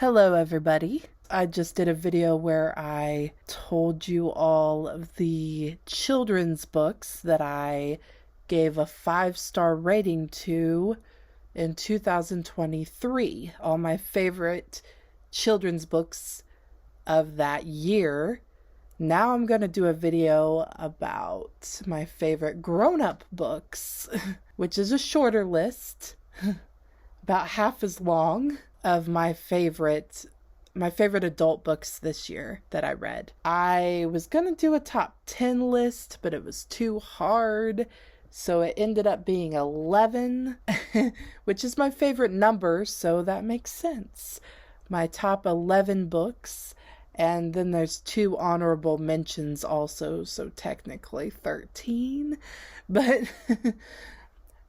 Hello everybody. I just did a video where I told you all of the children's books that I gave a 5-star rating to in 2023. All my favorite children's books of that year. Now I'm going to do a video about my favorite grown-up books, which is a shorter list, about half as long, of my favorite adult books this year that I read. I was going to do a top 10 list, but it was too hard. So it ended up being 11, which is my favorite number, so that makes sense. My top 11 books, and then there's 2 honorable mentions also, so technically 13. But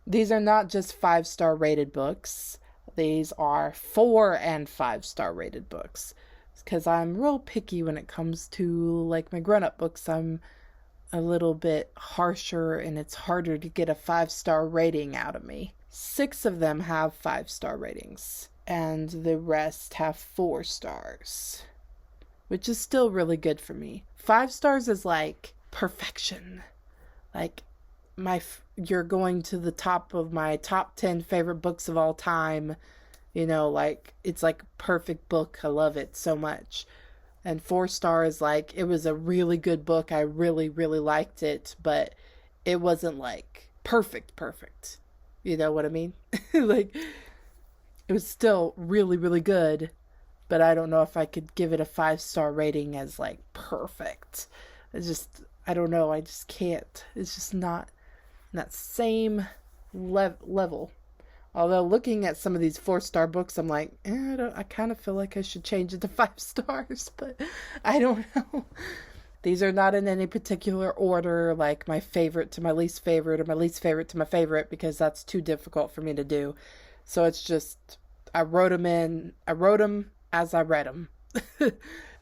these are not just 5-star rated books. These are 4 and 5-star rated books, because I'm real picky when it comes to like my grown-up books. I'm a little bit harsher and it's harder to get a 5-star rating out of me. 6 of them have 5-star ratings and the rest have 4 stars, which is still really good for me. 5 stars is like perfection. Like you're going to the top of my top 10 favorite books of all time. You know, like, it's like perfect book. I love it so much. And 4 stars, like, it was a really good book. I really, really liked it, but it wasn't like perfect. You know what I mean? Like, it was still really, really good, but I don't know if I could give it a 5-star rating as like perfect. I don't know. I just can't. It's just not that same level. Although looking at some of these 4-star books, I'm like, I kind of feel like I should change it to 5 stars, but I don't know. These are not in any particular order, like my favorite to my least favorite, or my least favorite to my favorite, because that's too difficult for me to do. So it's just, I wrote them as I read them.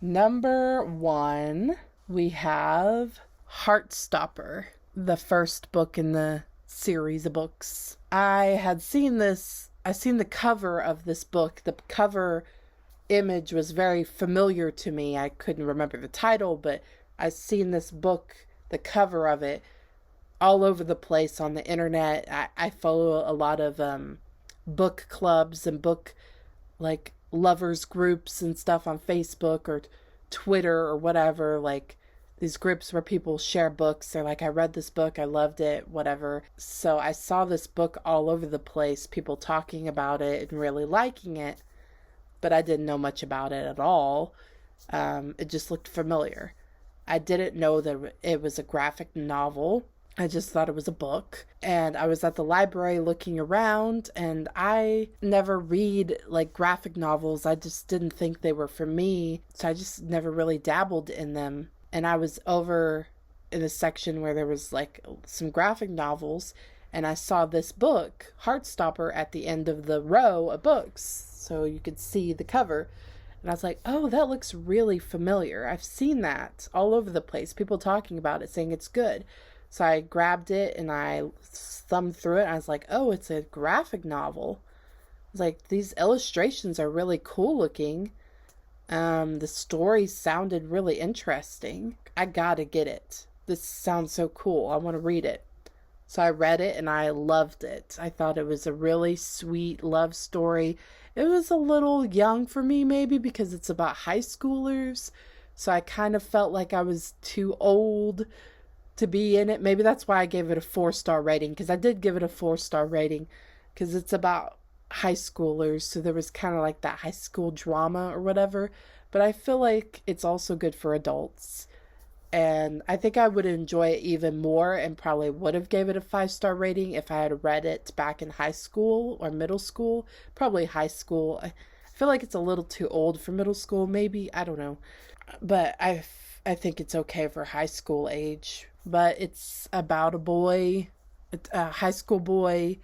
Number 1, we have Heartstopper, the first book in the series of books. I seen the cover of this book. The cover image was very familiar to me. I couldn't remember the title, but I seen this book, the cover of it, all over the place on the internet. I follow a lot of book clubs and book like lovers groups and stuff on Facebook or Twitter or whatever, like these groups where people share books. They're like, I read this book, I loved it, whatever. So I saw this book all over the place, people talking about it and really liking it, but I didn't know much about it at all. It just looked familiar. I didn't know that it was a graphic novel. I just thought it was a book. And I was at the library looking around, and I never read like graphic novels. I just didn't think they were for me. So I just never really dabbled in them. And I was over in a section where there was like some graphic novels, and I saw this book, Heartstopper, at the end of the row of books. So you could see the cover. And I was like, oh, that looks really familiar. I've seen that all over the place. People talking about it, saying it's good. So I grabbed it and I thumbed through it. And I was like, oh, it's a graphic novel. I was like, these illustrations are really cool looking. The story sounded really interesting. I gotta get it. This sounds so cool. I want to read it. So I read it and I loved it. I thought it was a really sweet love story. It was a little young for me, maybe, because it's about high schoolers. So I kind of felt like I was too old to be in it. Maybe that's why I gave it a 4-star rating, because I did give it a 4-star rating, because it's about high schoolers. So there was kind of like that high school drama or whatever. But I feel like it's also good for adults. And I think I would enjoy it even more, and probably would have gave it a 5-star rating if I had read it back in high school or middle school. Probably high school. I feel like it's a little too old for middle school, maybe. I don't know. But I think it's okay for high school age. But it's about a boy, a high school boy.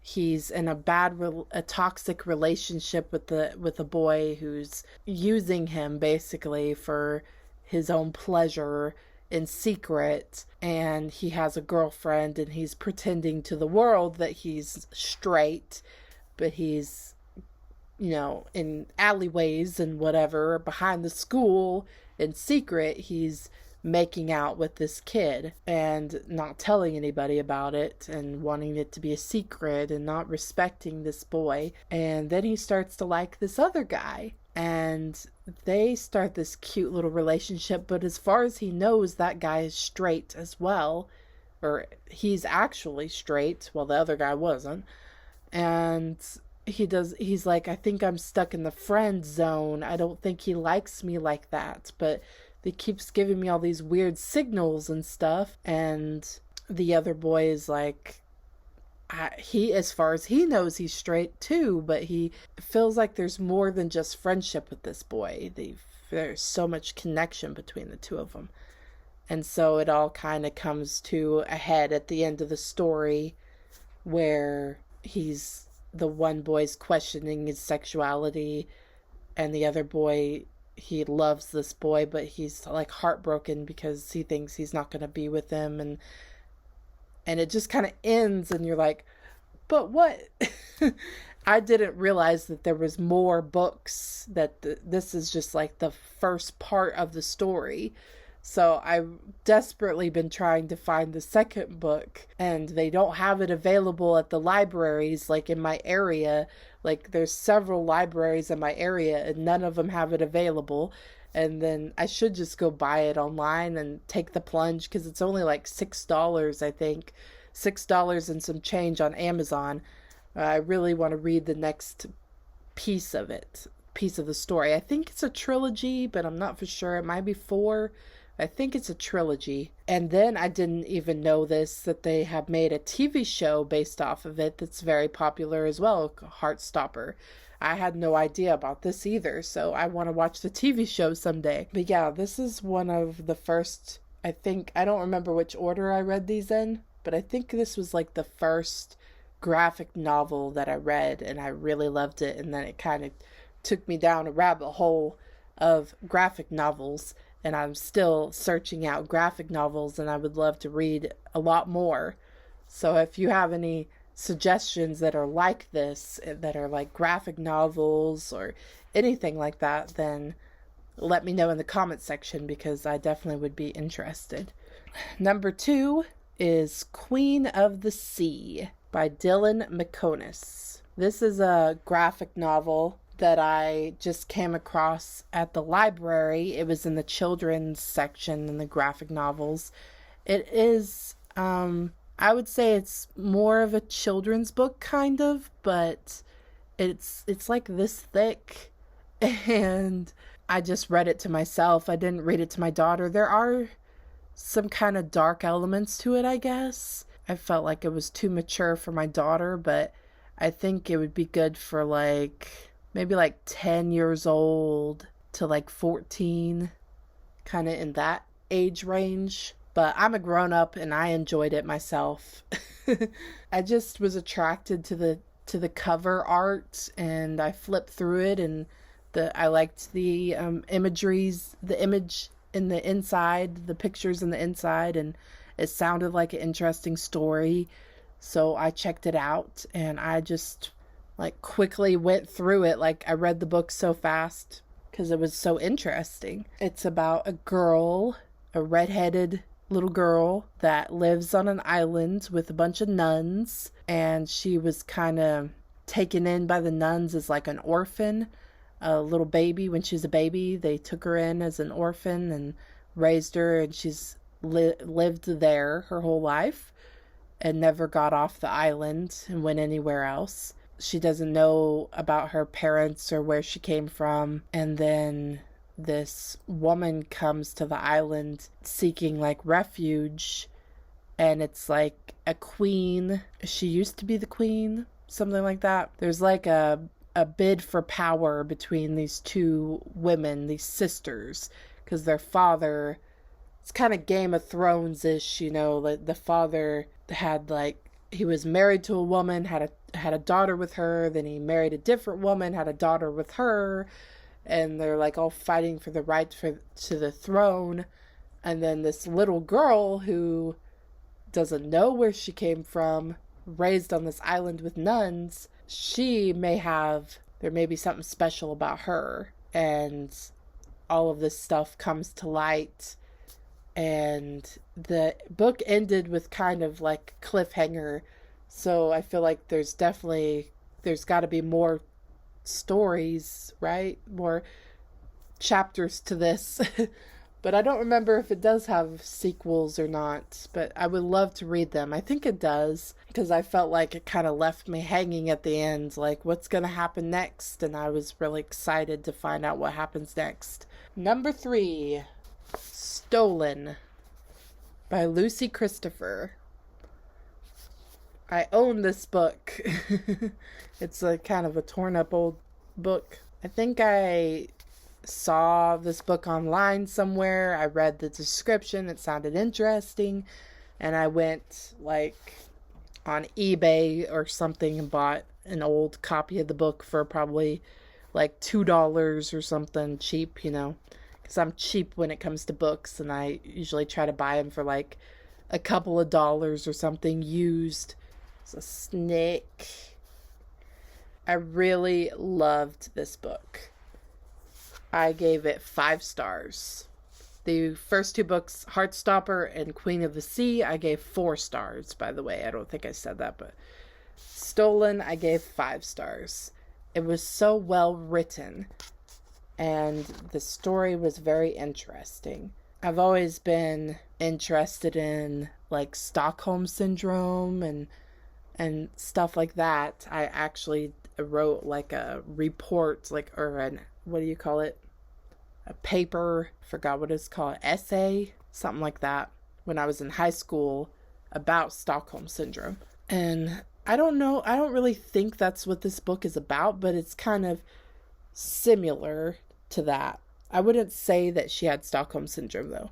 He's in a toxic relationship with a boy who's using him basically for his own pleasure in secret, and he has a girlfriend, and he's pretending to the world that he's straight, but he's in alleyways and whatever, behind the school, in secret, he's making out with this kid and not telling anybody about it and wanting it to be a secret and not respecting this boy. And then he starts to like this other guy. And they start this cute little relationship, but as far as he knows, that guy is straight as well. Or he's actually straight, while the other guy wasn't. And he's like, I think I'm stuck in the friend zone. I don't think he likes me like that. But he keeps giving me all these weird signals and stuff. And the other boy is like, as far as he knows, he's straight too, but he feels like there's more than just friendship with this boy. There's so much connection between the two of them. And so it all kind of comes to a head at the end of the story where the one boy's questioning his sexuality, and the other boy, he loves this boy, but he's like heartbroken because he thinks he's not going to be with him, and it just kind of ends, and you're like, but what? I didn't realize that there was more books, that this is just like the first part of the story. So I've desperately been trying to find the second book, and they don't have it available at the libraries, like in my area. Like, there's several libraries in my area, and none of them have it available. And then I should just go buy it online and take the plunge, because it's only like $6, I think. $6 and some change on Amazon. I really want to read the next piece of the story. I think it's a trilogy, but I'm not for sure. It might be 4. I think it's a trilogy. And then I didn't even know that they have made a TV show based off of it that's very popular as well, Heartstopper. I had no idea about this either, so I want to watch the TV show someday. But yeah, this is one of the first, I don't remember which order I read these in, but I think this was like the first graphic novel that I read, and I really loved it. And then it kind of took me down a rabbit hole of graphic novels, and I'm still searching out graphic novels, and I would love to read a lot more. So if you have any suggestions that are like this, that are like graphic novels or anything like that, then let me know in the comment section, because I definitely would be interested. Number 2 is Queen of the Sea by Dylan McConis. This is a graphic novel that I just came across at the library. It was in the children's section in the graphic novels. It is, I would say it's more of a children's book, kind of, but it's like this thick, and I just read it to myself. I didn't read it to my daughter. There are some kind of dark elements to it, I guess. I felt like it was too mature for my daughter, but I think it would be good for maybe 10 years old to 14, kind of in that age range. But I'm a grown-up and I enjoyed it myself. I just was attracted to the cover art, and I flipped through it, and I liked the the image in the inside, the pictures in the inside, and it sounded like an interesting story. So I checked it out, and I just quickly went through it. I read the book so fast because it was so interesting. It's about a redheaded little girl that lives on an island with a bunch of nuns, and she was kind of taken in by the nuns as an orphan, a little baby. When she was a baby, they took her in as an orphan and raised her, and she's lived there her whole life and never got off the island and went anywhere else. She doesn't know about her parents or where she came from. And then this woman comes to the island seeking refuge, and it's a queen. She used to be the queen, something like that. There's a bid for power between these two women, these sisters, because their father, it's kind of Game of Thrones-ish, the father had he was married to a woman, had a daughter with her, then he married a different woman, had a daughter with her, and they're all fighting for the right to the throne. And then this little girl who doesn't know where she came from, raised on this island with nuns, she may have there may be something special about her, and all of this stuff comes to light. And the book ended with kind of like cliffhanger, so I feel like there's got to be more stories, right? More chapters to this. But I don't remember if it does have sequels or not, but I would love to read them. I think it does, because I felt like it kind of left me hanging at the end, like what's going to happen next, and I was really excited to find out what happens next. Number 3, Stolen by Lucy Christopher. I own this book. It's a kind of a torn up old book. I think I saw this book online somewhere. I read the description. It sounded interesting. And I went like on eBay or something and bought an old copy of the book for probably like $2 or something, cheap, you know. Because I'm cheap when it comes to books, and I usually try to buy them for like a couple of dollars or something used. It's a snake. I really loved this book. I gave it 5 stars. The first 2 books, Heartstopper and Queen of the Sea, I gave 4 stars, by the way. I don't think I said that, but Stolen, I gave 5 stars. It was so well written, and the story was very interesting. I've always been interested in like Stockholm Syndrome and stuff like that. I actually wrote like a report, like, or an, what do you call it? A paper, forgot what it's called, essay, something like that, when I was in high school about Stockholm Syndrome. And I don't know, I don't really think that's what this book is about, but it's kind of similar to that. I wouldn't say that she had Stockholm Syndrome though,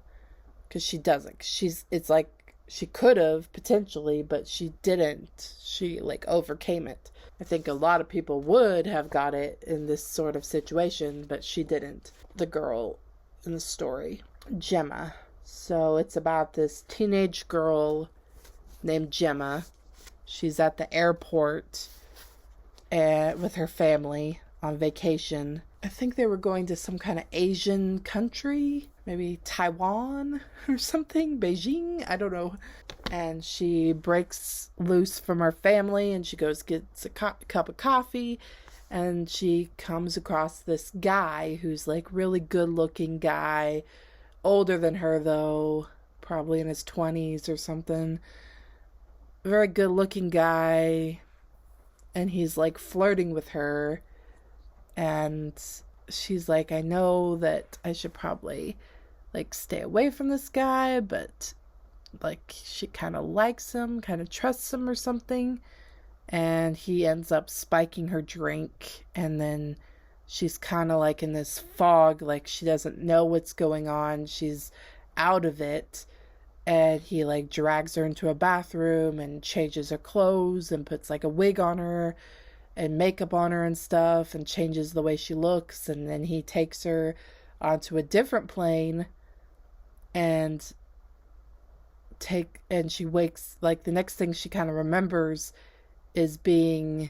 because she doesn't. It's like she could have potentially, but she didn't. She like overcame it. I think a lot of people would have got it in this sort of situation, but she didn't. The girl in the story, Gemma. So it's about this teenage girl named Gemma. She's at the airport with her family on vacation. I think they were going to some kind of Asian country, maybe Taiwan or something, Beijing, I don't know. And she breaks loose from her family, and she goes gets a cup of coffee, and she comes across this guy who's like really good looking guy, older than her though, probably in his 20s or something. Very good looking guy, and he's like flirting with her. And she's like, I know that I should probably like stay away from this guy, but like she kind of likes him, kind of trusts him or something. And he ends up spiking her drink, and then she's kind of like in this fog, like she doesn't know what's going on. She's out of it. And he like drags her into a bathroom and changes her clothes and puts like a wig on her and makeup on her and stuff, and changes the way she looks. And then he takes her onto a different plane, and she wakes, like the next thing she kind of remembers is he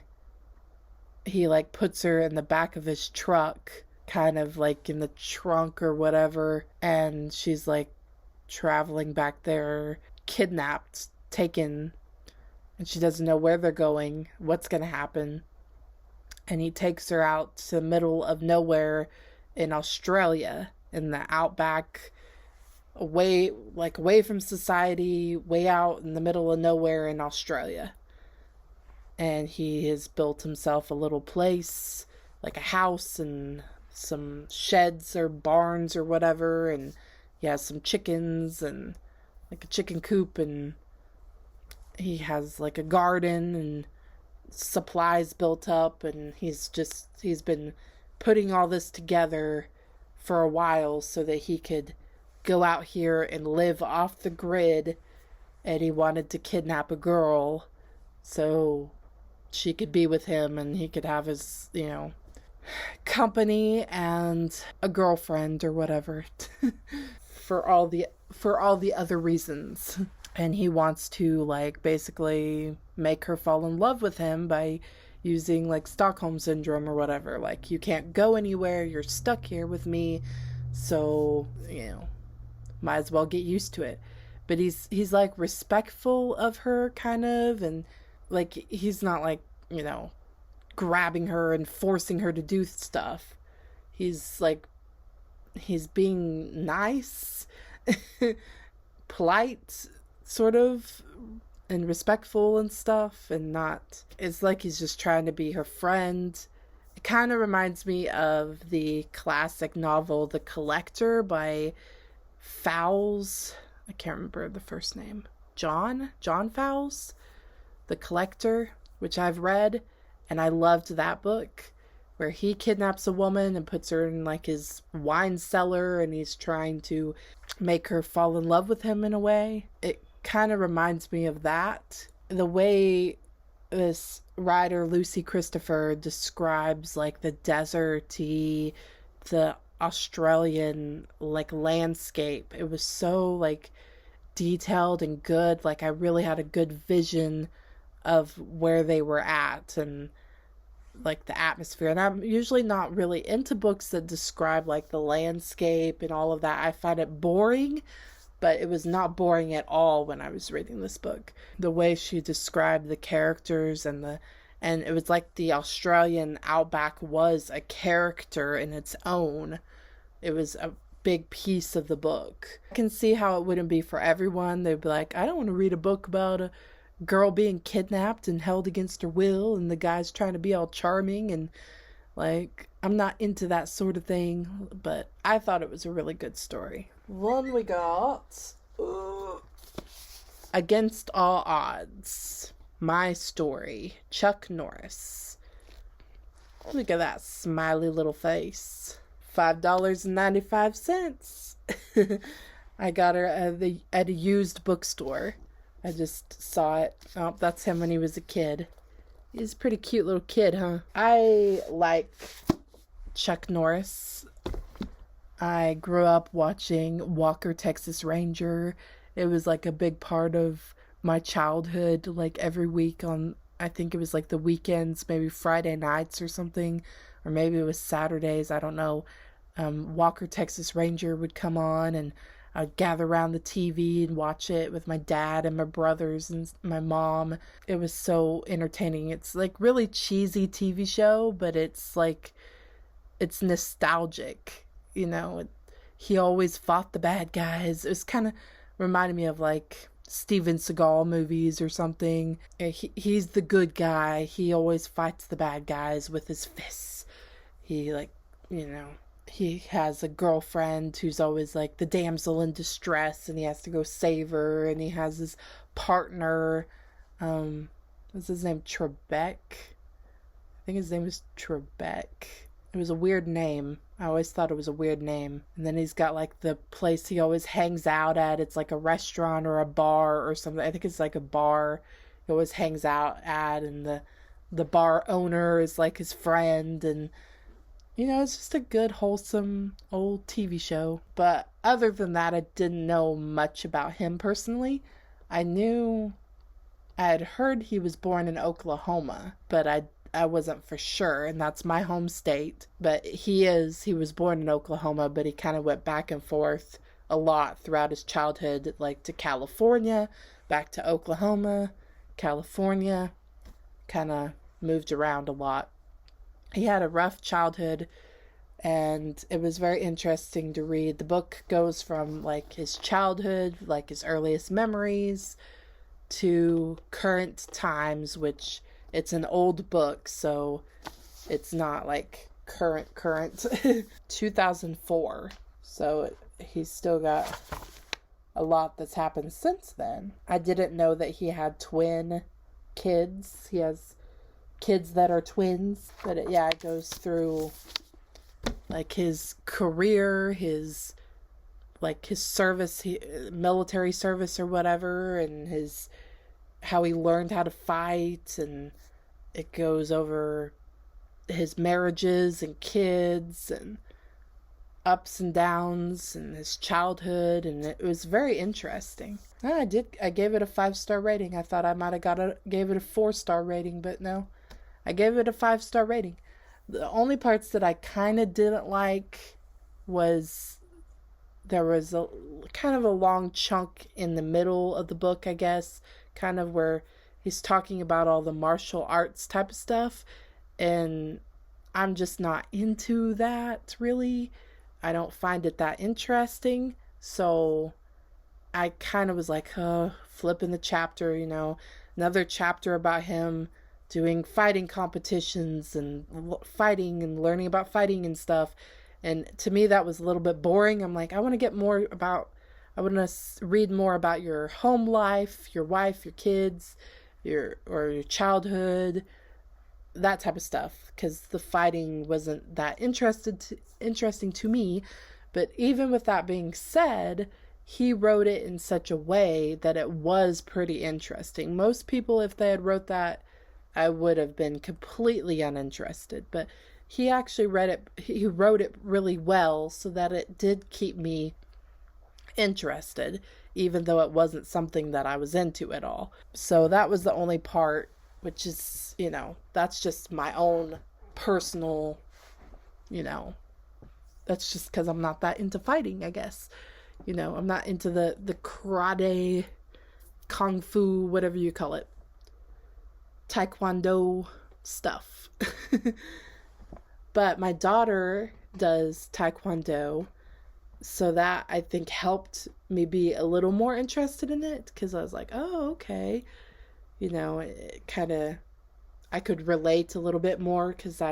like puts her in the back of his truck, kind of like in the trunk or whatever, and she's like traveling back there, kidnapped, taken, and she doesn't know where they're going, what's gonna happen. And he takes her out to the middle of nowhere in Australia, in the outback, away from society, way out in the middle of nowhere in Australia. And he has built himself a little place, like a house and some sheds or barns or whatever, and he has some chickens and like a chicken coop, and he has like a garden and supplies built up, and he's been putting all this together for a while so that he could go out here and live off the grid. And he wanted to kidnap a girl so she could be with him and he could have his, company and a girlfriend or whatever for all the other reasons. And he wants to like basically make her fall in love with him by, using like Stockholm syndrome or whatever. Like, you can't go anywhere, you're stuck here with me, so, might as well get used to it. But he's like respectful of her, kind of, and like he's not like, grabbing her and forcing her to do stuff. He's like, he's being nice, polite, sort of, and respectful and stuff, and not, it's like he's just trying to be her friend. It kind of reminds me of the classic novel The Collector by Fowles. I can't remember the first name. John Fowles? The Collector, which I've read, and I loved that book, where he kidnaps a woman and puts her in like his wine cellar, and he's trying to make her fall in love with him in a way. It kind of reminds me of that. The way this writer, Lucy Christopher, describes like the deserty, the Australian like landscape. It was so like detailed and good. Like, I really had a good vision of where they were at and like the atmosphere. And I'm usually not really into books that describe like the landscape and all of that. I find it boring, but it was not boring at all when I was reading this book. The way she described the characters and it was like the Australian outback was a character in its own. It was a big piece of the book. I can see how it wouldn't be for everyone. They'd be like, I don't want to read a book about a girl being kidnapped and held against her will and the guy's trying to be all charming, and like, I'm not into that sort of thing. But I thought it was a really good story. Then we got Against All Odds, My Story, Chuck Norris. Look at that smiley little face. $5.95. I got her at a used bookstore. I just saw it. Oh, that's him when he was a kid. He's a pretty cute little kid, huh? I like Chuck Norris. I grew up watching Walker, Texas Ranger. It was like a big part of my childhood, like every week on, I think it was like the weekends, maybe Friday nights or something, or maybe it was Saturdays, I don't know. Walker, Texas Ranger would come on, and I'd gather around the TV and watch it with my dad and my brothers and my mom. It was so entertaining. It's like really cheesy TV show, but it's like, it's nostalgic, He always fought the bad guys. It was kind of reminded me of like Steven Seagal movies or something. He's the good guy. He always fights the bad guys with his fists. He he has a girlfriend who's always like the damsel in distress, and he has to go save her, and he has his partner, what's his name, Trebek? I think his name was Trebek. It was a weird name. I always thought it was a weird name. And then he's got like the place he always hangs out at. It's like a restaurant or a bar or something. I think it's like a bar he always hangs out at, and the bar owner is like his friend, and it's just a good, wholesome old TV show. But other than that, I didn't know much about him personally. I had heard he was born in Oklahoma, but I wasn't for sure, and that's my home state. But he was born in Oklahoma, but he kind of went back and forth a lot throughout his childhood, like to California, back to Oklahoma, California, kind of moved around a lot. He had a rough childhood, and it was very interesting to read. The book goes from like his childhood, like his earliest memories, to current times, which it's an old book, so it's not like current 2004. So he's still got a lot that's happened since then. I didn't know that he had twin kids. He has kids that are twins. But it goes through like his career, his service, military service or whatever, and how he learned how to fight, and it goes over his marriages and kids and ups and downs and his childhood, and it was very interesting. I gave it a 5-star rating. I thought I might have gave it a 4-star rating, but no, I gave it a 5-star rating. The only parts that I kind of didn't like was there was a kind of a long chunk in the middle of the book, I guess, kind of where he's talking about all the martial arts type of stuff, and I'm just not into that really. I don't find it that interesting, so I kind of was like, flipping the chapter, another chapter about him doing fighting competitions and fighting and learning about fighting and stuff. And to me, that was a little bit boring. I'm like, I want to read more about your home life, your wife, your kids, your childhood, that type of stuff. Because the fighting wasn't that interesting to me. But even with that being said, he wrote it in such a way that it was pretty interesting. Most people, if they had wrote that, I would have been completely uninterested. But he actually wrote it really well so that it did keep me interested, even though it wasn't something that I was into at all. So that was the only part, which is, that's just my own personal, that's just because I'm not that into fighting, I guess. I'm not into the karate, kung fu, whatever you call it, taekwondo stuff. But my daughter does taekwondo, so that I think helped me be a little more interested in it, because I was like, oh, okay. It kind of, I could relate a little bit more, because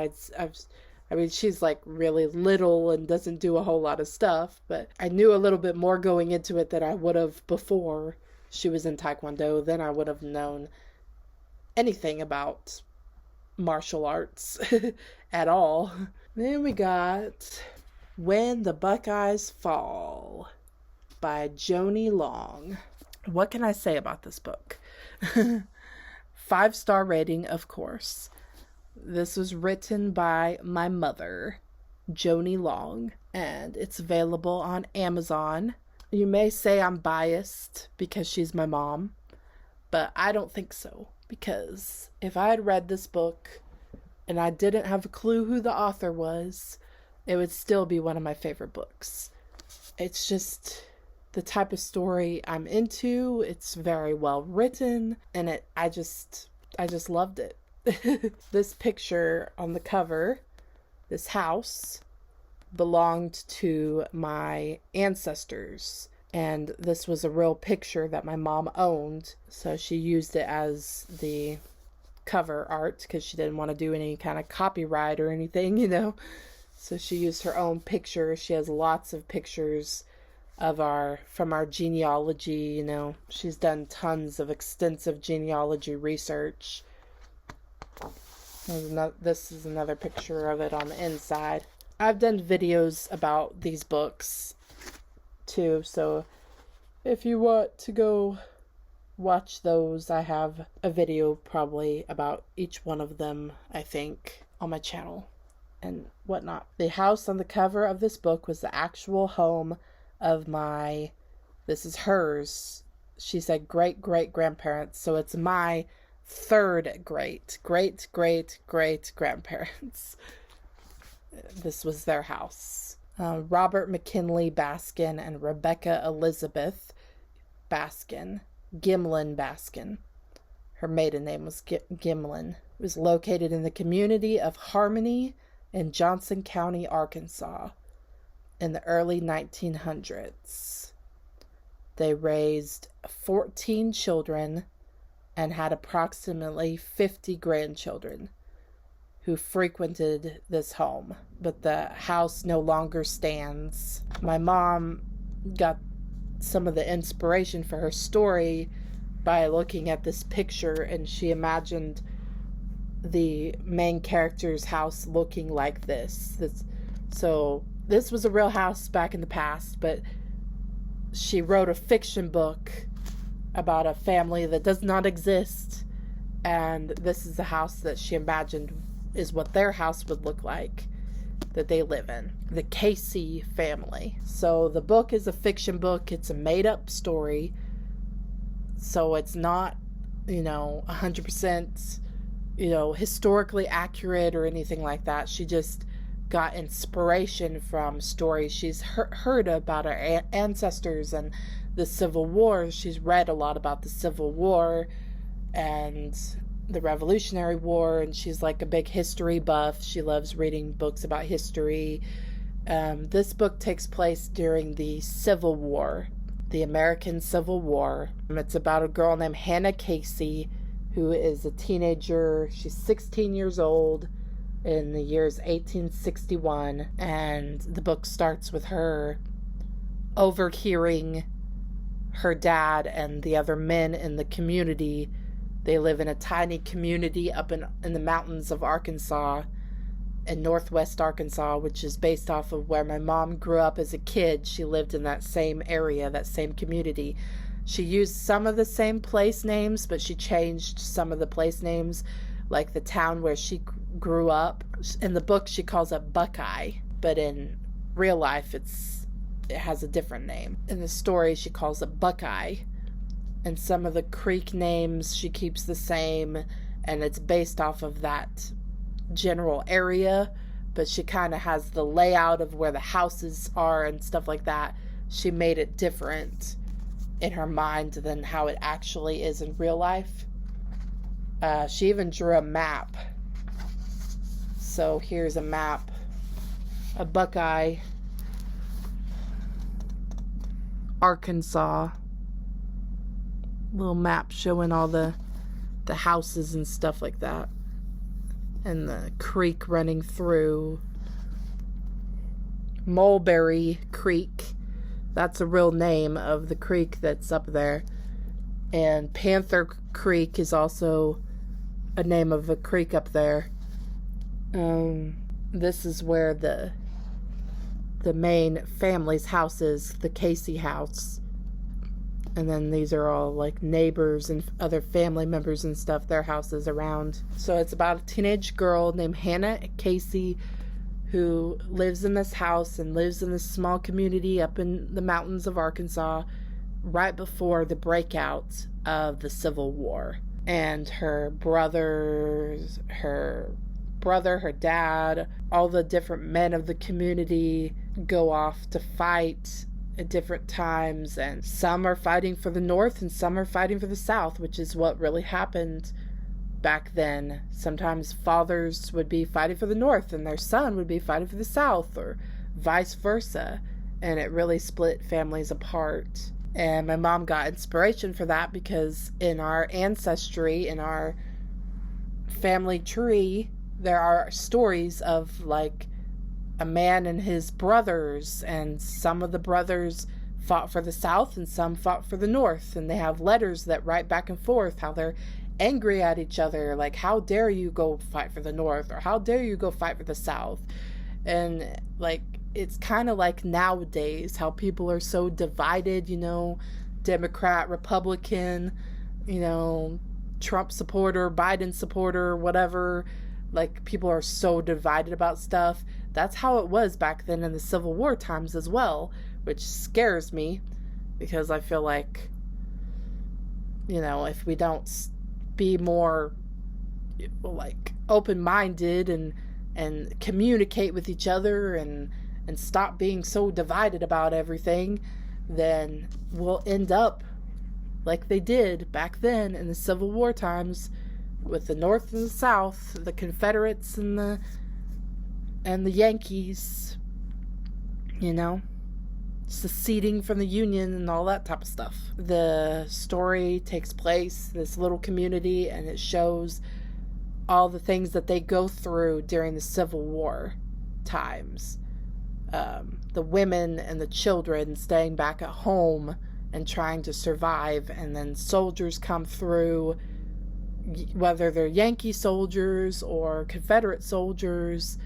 she's like really little and doesn't do a whole lot of stuff, but I knew a little bit more going into it than I would have before she was in taekwondo. Then I would have known anything about martial arts at all. Then we got When the Buckeyes Fall by Joni Long. What can I say about this book? 5-star rating, of course. This was written by my mother, Joni Long, and it's available on Amazon. You may say I'm biased because she's my mom, but I don't think so. Because if I had read this book and I didn't have a clue who the author was, it would still be one of my favorite books. It's just the type of story I'm into. It's very well written, and I just loved it. This picture on the cover, this house, belonged to my ancestors. And this was a real picture that my mom owned. So she used it as the cover art because she didn't want to do any kind of copyright or anything, So she used her own picture. She has lots of pictures from our genealogy, She's done tons of extensive genealogy research. This is another picture of it on the inside. I've done videos about these books too, so if you want to go watch those, I have a video probably about each one of them, I think, on my channel and whatnot. The house on the cover of this book was the actual home of this is hers, she said great-great-grandparents, so it's my third great-great-great-great-grandparents. This was their house. Robert McKinley Baskin and Rebecca Elizabeth Baskin, Gimlin Baskin. Her maiden name was Gimlin. It was located in the community of Harmony in Johnson County, Arkansas, in the early 1900s. They raised 14 children and had approximately 50 grandchildren who frequented this home, but the house no longer stands. My mom got some of the inspiration for her story by looking at this picture, and she imagined the main character's house looking like this. So this was a real house back in the past, but she wrote a fiction book about a family that does not exist, and this is the house that she imagined is what their house would look like that they live in. The Casey family. So the book is a fiction book. It's a made-up story. So it's not, 100% historically accurate or anything like that. She just got inspiration from stories she's heard about our ancestors and the Civil War. She's read a lot about the Civil War and the Revolutionary War, and she's like a big history buff. She loves reading books about history. This book takes place during the Civil War, the American Civil War. It's about a girl named Hannah Casey, who is a teenager. She's 16 years old in the years 1861, and the book starts with her overhearing her dad and the other men in the community. They live in a tiny community up in the mountains of Arkansas, in northwest Arkansas, which is based off of where my mom grew up as a kid. She lived in that same area, that same community. She used some of the same place names, but she changed some of the place names, like the town where she grew up. In the book, she calls it Buckeye, but in real life, it has a different name. In the story, she calls it Buckeye. And some of the creek names she keeps the same, and it's based off of that general area, but she kind of has the layout of where the houses are and stuff like that. She made it different in her mind than how it actually is in real life. She even drew a map. So here's a map of Buckeye, Arkansas. Little map showing all the houses and stuff like that, and the creek running through. Mulberry Creek, that's a real name of the creek that's up there. And Panther Creek is also a name of a creek up there. This is where the main family's house is, the Casey house. And then these are all like neighbors and other family members and stuff, their houses around. So it's about a teenage girl named Hannah Casey who lives in this house and lives in this small community up in the mountains of Arkansas right before the breakout of the Civil War. And her brother, her dad, all the different men of the community go off to fight at different times, and some are fighting for the North and some are fighting for the South, which is what really happened back then. Sometimes fathers would be fighting for the North and their son would be fighting for the South, or vice versa, and it really split families apart. And my mom got inspiration for that because in our ancestry, in our family tree, there are stories of like a man and his brothers, and some of the brothers fought for the South and some fought for the North, and they have letters that write back and forth how they're angry at each other, like, how dare you go fight for the North, or how dare you go fight for the South. And like, it's kind of like nowadays how people are so divided, Democrat, Republican, Trump supporter, Biden supporter, whatever. Like, people are so divided about stuff. That's how it was back then in the Civil War times as well, which scares me because I feel like, if we don't be more like open-minded and communicate with each other and stop being so divided about everything, then we'll end up like they did back then in the Civil War times, with the North and the South, the Confederates and the Yankees, seceding from the Union and all that type of stuff. The story takes place in this little community, and it shows all the things that they go through during the Civil War times. The women and the children staying back at home and trying to survive, and then soldiers come through, whether they're Yankee soldiers or Confederate soldiers.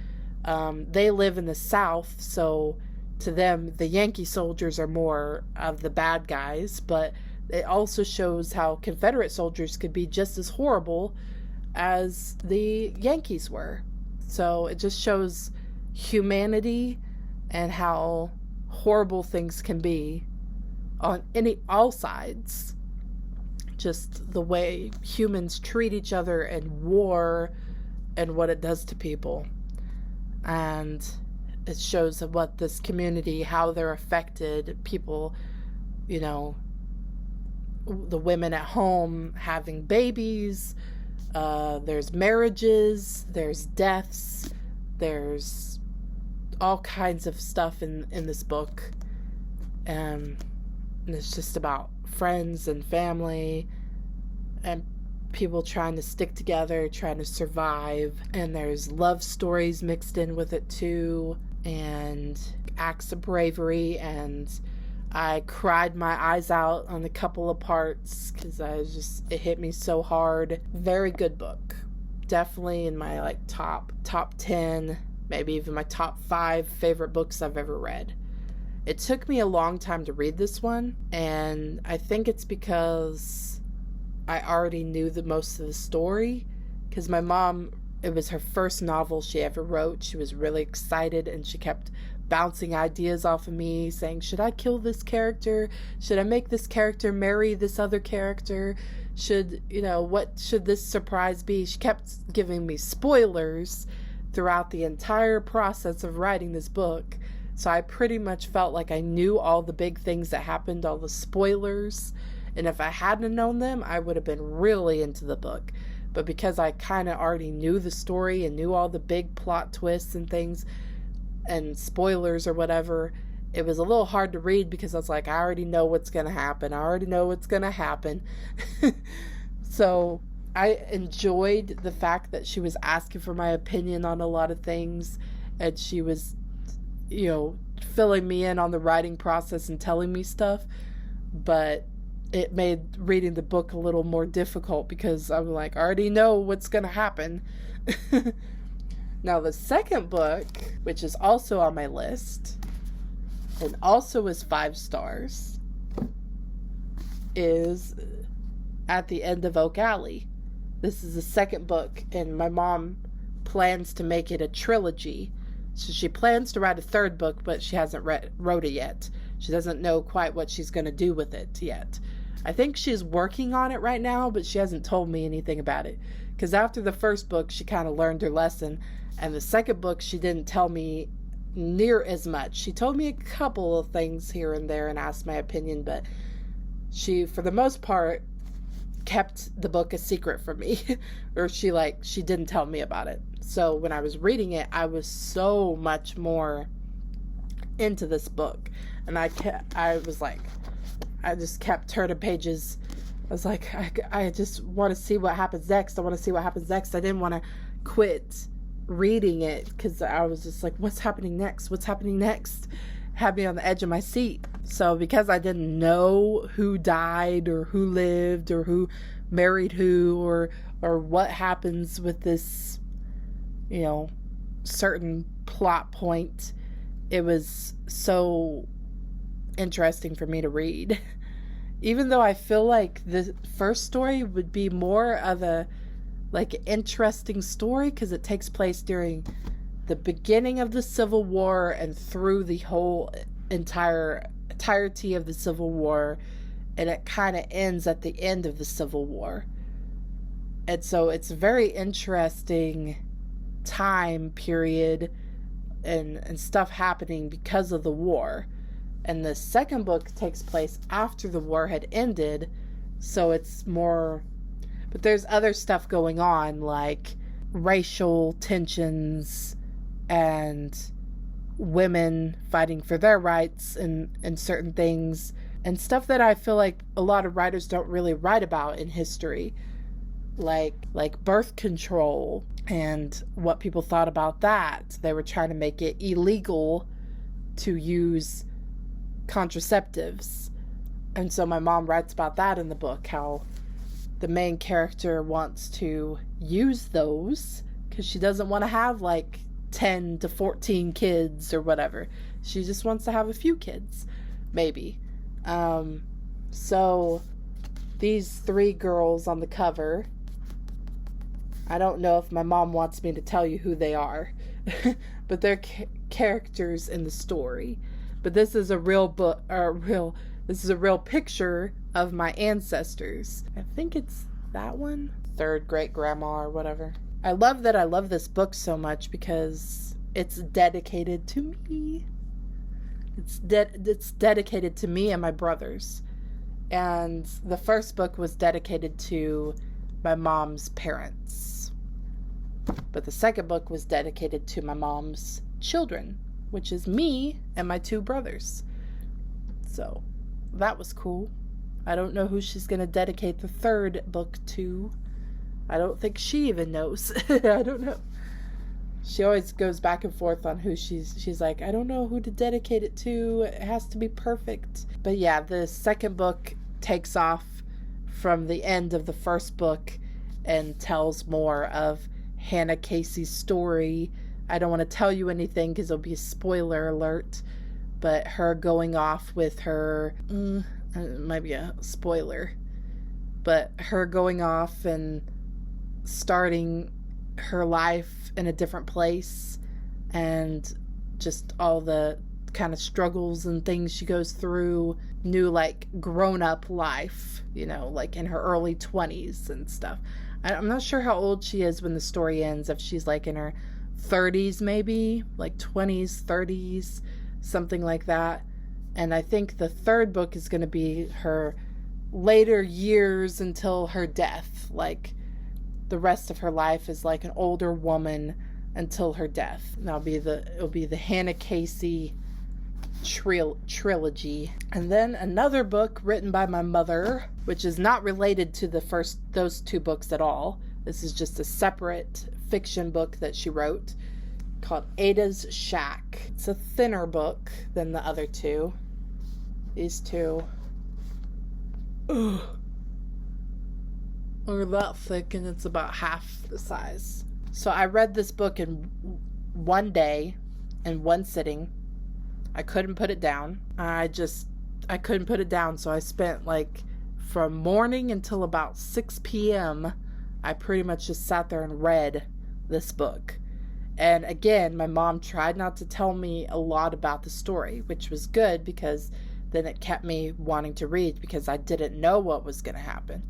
They live in the South, so to them, the Yankee soldiers are more of the bad guys, but it also shows how Confederate soldiers could be just as horrible as the Yankees were. So it just shows humanity and how horrible things can be on all sides. just the way humans treat each other in war and what it does to people. And it shows what this community, how they're affected, people, you know, the women at home having babies, there's marriages, there's deaths, there's all kinds of stuff in this book. And it's just about friends and family and people trying to stick together, trying to survive. And there's love stories mixed in with it too, and acts of bravery. And I cried my eyes out on a couple of parts because it hit me so hard. Very good book. Definitely in my like top 10, maybe even my top 5 favorite books I've ever read. It took me a long time to read this one, and I think it's because I already knew most of the story, because my mom, it was her first novel she ever wrote. She was really excited, and she kept bouncing ideas off of me, saying, should I kill this character? Should I make this character marry this other character? What should this surprise be? She kept giving me spoilers throughout the entire process of writing this book. So I pretty much felt like I knew all the big things that happened, all the spoilers. And if I hadn't known them, I would have been really into the book. But because I kind of already knew the story and knew all the big plot twists and things and spoilers or whatever, it was a little hard to read because I was like, I already know what's going to happen. So I enjoyed the fact that she was asking for my opinion on a lot of things, and she was, filling me in on the writing process and telling me stuff. But it made reading the book a little more difficult because I'm like, I already know what's going to happen. Now, the second book, which is also on my list and also is 5 stars, is At the End of Oak Alley. This is the second book, and my mom plans to make it a trilogy. So she plans to write a third book, but she hasn't wrote it yet. She doesn't know quite what she's going to do with it yet. I think she's working on it right now, but she hasn't told me anything about it. Because after the first book, she kind of learned her lesson. And the second book, she didn't tell me near as much. She told me a couple of things here and there and asked my opinion, but she, for the most part, kept the book a secret from me. Or she didn't tell me about it. So when I was reading it, I was so much more into this book. And I just kept turning pages. I was like, I just want to see what happens next. I didn't want to quit reading it because I was just like, what's happening next? Had me on the edge of my seat. So because I didn't know who died or who lived or who married who or what happens with this, certain plot point, it was so interesting for me to read. Even though I feel like the first story would be more of a interesting story because it takes place during the beginning of the Civil War and through the whole entirety of the Civil War, and it kind of ends at the end of the Civil War. And so it's a very interesting time period and stuff happening because of the war. And the second book takes place after the war had ended, so it's more, but there's other stuff going on, like racial tensions and women fighting for their rights and certain things, and stuff that I feel like a lot of writers don't really write about in history, like birth control and what people thought about that. They were trying to make it illegal to use contraceptives. And so my mom writes about that in the book, how the main character wants to use those because she doesn't want to have 10 to 14 kids or whatever. She just wants to have a few kids, maybe. So these 3 girls on the cover, I don't know if my mom wants me to tell you who they are, but they're characters in the story. But this is a real book, or a real This is a real picture of my ancestors. I think it's that one. Third great grandma or whatever. I love this book so much because it's dedicated to me. It's dedicated to me and my brothers. And the first book was dedicated to my mom's parents. But the second book was dedicated to my mom's children, which is me and my two brothers. So that was cool. I don't know who she's going to dedicate the third book to. I don't think she even knows. I don't know. She always goes back and forth on who she's like, I don't know who to dedicate it to. It has to be perfect. But yeah, the second book takes off from the end of the first book and tells more of Hannah Casey's story. I don't want to tell you anything because it'll be a spoiler alert, but her going off with her, it might be a spoiler, but her going off and starting her life in a different place and just all the kind of struggles and things she goes through, new like grown-up life, you know, like in her early 20s and stuff. I'm not sure how old she is when the story ends, if she's like in her 30s maybe, like 20s, 30s, something like that. And I think the third book is going to be her later years until her death. Like the rest of her life is like an older woman until her death. And it'll be the Hannah Casey trilogy. And then another book written by my mother, which is not related to those two books at all. This is just a separate fiction book that she wrote called Ada's Shack. It's a thinner book than the other two. These two are that thick, and it's about half the size. So I read this book in one day, in one sitting. I couldn't put it down. I couldn't put it down, so I spent like from morning until about 6 p.m. I pretty much just sat there and read this book. And again, my mom tried not to tell me a lot about the story, which was good because then it kept me wanting to read because I didn't know what was going to happen.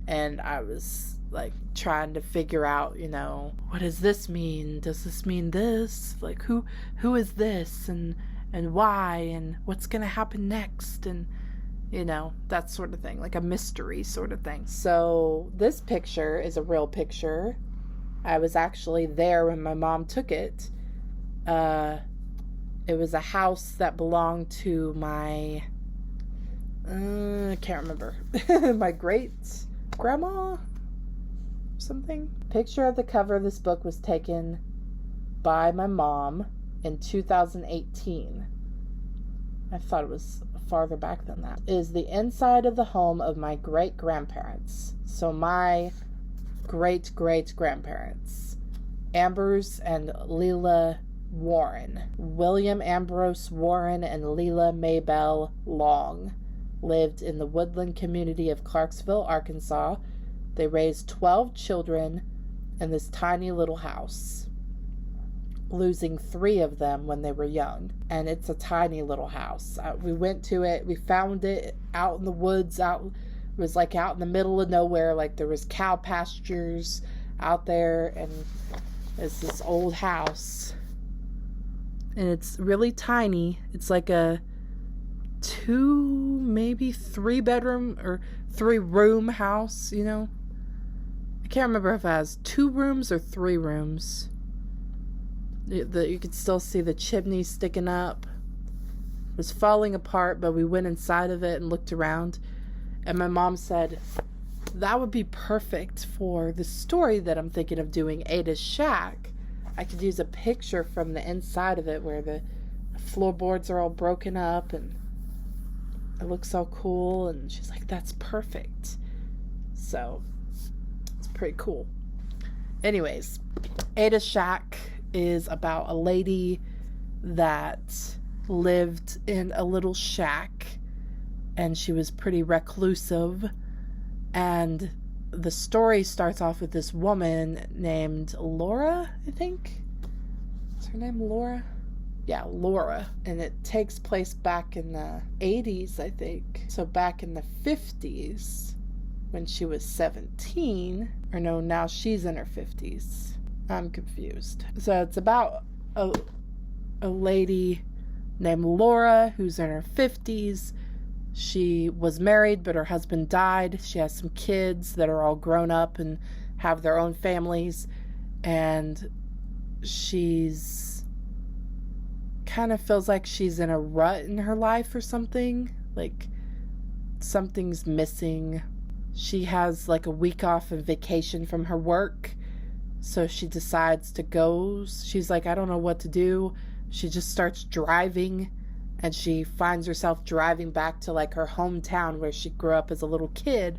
And I was like trying to figure out, you know, what does this mean? Does this mean this? Like who is this and why and what's going to happen next? And, you know, that sort of thing, like a mystery sort of thing. So this picture is a real picture. I was actually there when my mom took it. It was a house that belonged to my, I can't remember, my great grandma or something. Picture of the cover of this book was taken by my mom in 2018. I thought it was farther back than that. It is the inside of the home of my great grandparents. So my great great grandparents, Ambers and Leela Warren. William Ambrose Warren and Leela Maybell Long lived in the woodland community of Clarksville, Arkansas. They raised 12 children in this tiny little house, losing 3 of them when they were young. And it's a tiny little house. We went to it. We found it out in the woods. It was like out in the middle of nowhere. Like there was cow pastures out there, and it's this old house. And it's really tiny. It's like a 2, maybe 3 bedroom or 3 room house, you know. I can't remember if it has 2 rooms or 3 rooms. You could still see the chimney sticking up. It was falling apart, but we went inside of it and looked around. And my mom said, that would be perfect for the story that I'm thinking of doing, Ada's Shack. I could use a picture from the inside of it where the floorboards are all broken up and it looks all cool. And she's like, that's perfect. So it's pretty cool. Anyways, Ada's Shack is about a lady that lived in a little shack, and she was pretty reclusive. And the story starts off with this woman named Laura, I think. Is her name Laura? Yeah, Laura. And it takes place back in the 80s, I think. So back in the 50s, when she was 17. Or no, now she's in her 50s. I'm confused. So it's about a lady named Laura who's in her 50s. She was married, but her husband died. She has some kids that are all grown up and have their own families. And she's kind of feels like she's in a rut in her life or something. Like something's missing. She has like a week off of vacation from her work. So she decides to go. She's like, I don't know what to do. She just starts driving. And she finds herself driving back to like her hometown where she grew up as a little kid.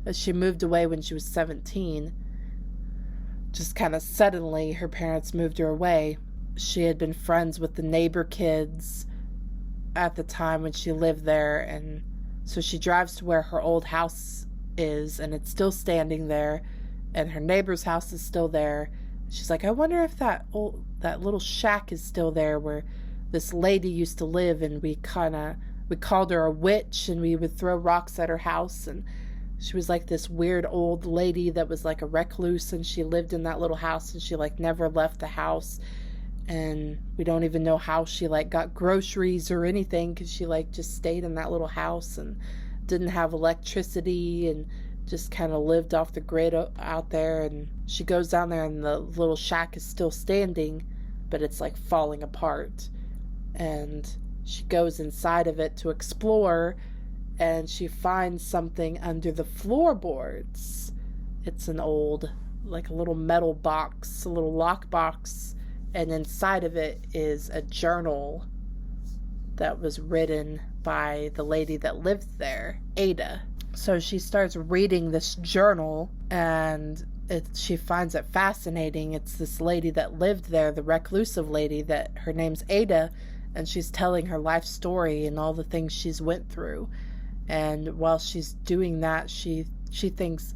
As she moved away when she was 17. Just kind of suddenly, her parents moved her away. She had been friends with the neighbor kids at the time when she lived there. And so she drives to where her old house is, and it's still standing there. And her neighbor's house is still there. She's like, I wonder if that little shack is still there where this lady used to live, and we called her a witch, and we would throw rocks at her house. And she was like this weird old lady that was like a recluse, and she lived in that little house, and she like never left the house. And we don't even know how she like got groceries or anything, because she like just stayed in that little house and didn't have electricity and just kind of lived off the grid out there. And she goes down there, and the little shack is still standing, but it's like falling apart. And she goes inside of it to explore, and she finds something under the floorboards. It's an old, like a little metal box, a little lock box, and inside of it is a journal that was written by the lady that lived there, Ada. So she starts reading this journal, and she finds it fascinating. It's this lady that lived there, the reclusive lady, that her name's Ada, and she's telling her life story and all the things she's went through. And while she's doing that, she thinks,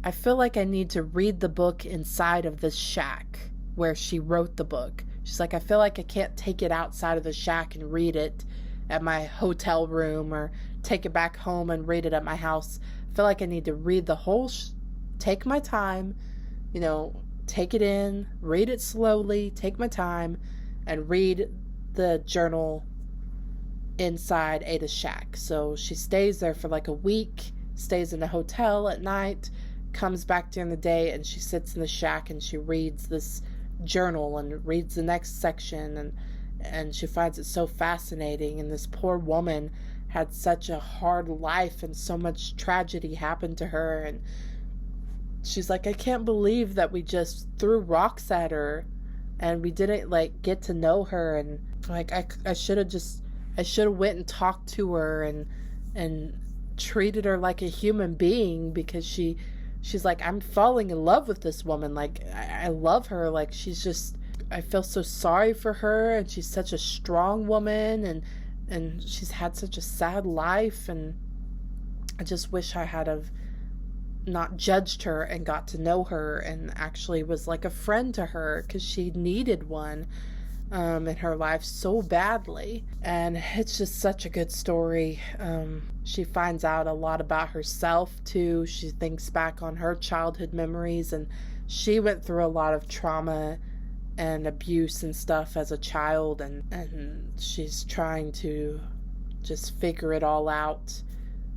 I feel like I need to read the book inside of this shack where she wrote the book. She's like, I feel like I can't take it outside of the shack and read it at my hotel room, or take it back home and read it at my house. I feel like I need to read the whole take my time, take it in, read it slowly, take my time, and read the journal inside Ada's shack. So she stays there for like a week, stays in a hotel at night, comes back during the day, and she sits in the shack and she reads this journal and reads the next section, and she finds it so fascinating. And this poor woman had such a hard life, and so much tragedy happened to her, and she's like, I can't believe that we just threw rocks at her and we didn't like get to know her. And like I should have went and talked to her and treated her like a human being, because she's like, I'm falling in love with this woman. Like I love her. Like I feel so sorry for her, and she's such a strong woman, and she's had such a sad life, and I just wish I had have not judged her and got to know her and actually was like a friend to her, because she needed one in her life so badly. And it's just such a good story. She finds out a lot about herself too. She thinks back on her childhood memories, and she went through a lot of trauma and abuse and stuff as a child, and she's trying to just figure it all out.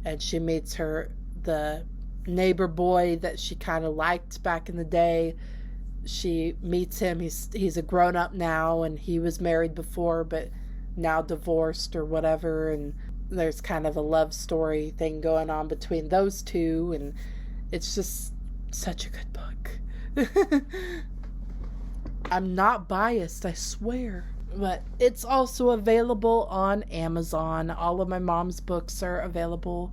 And she meets the neighbor boy that she kind of liked back in the day. She meets him. He's a grown-up now, and he was married before but now divorced or whatever, and there's kind of a love story thing going on between those two, and it's just such a good book. I'm not biased, I swear. But it's also available on Amazon. All of my mom's books are available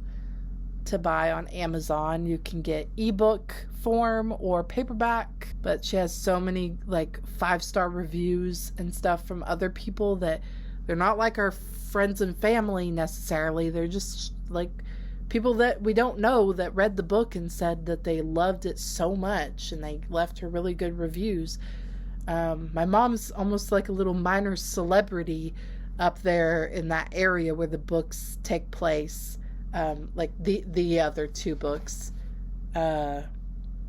to buy on Amazon. You can get ebook form or paperback, but she has so many like 5-star reviews and stuff from other people that they're not like our friends and family necessarily. They're just like people that we don't know that read the book and said that they loved it so much, and they left her really good reviews. My mom's almost like a little minor celebrity up there in that area where the books take place. Like the other two books,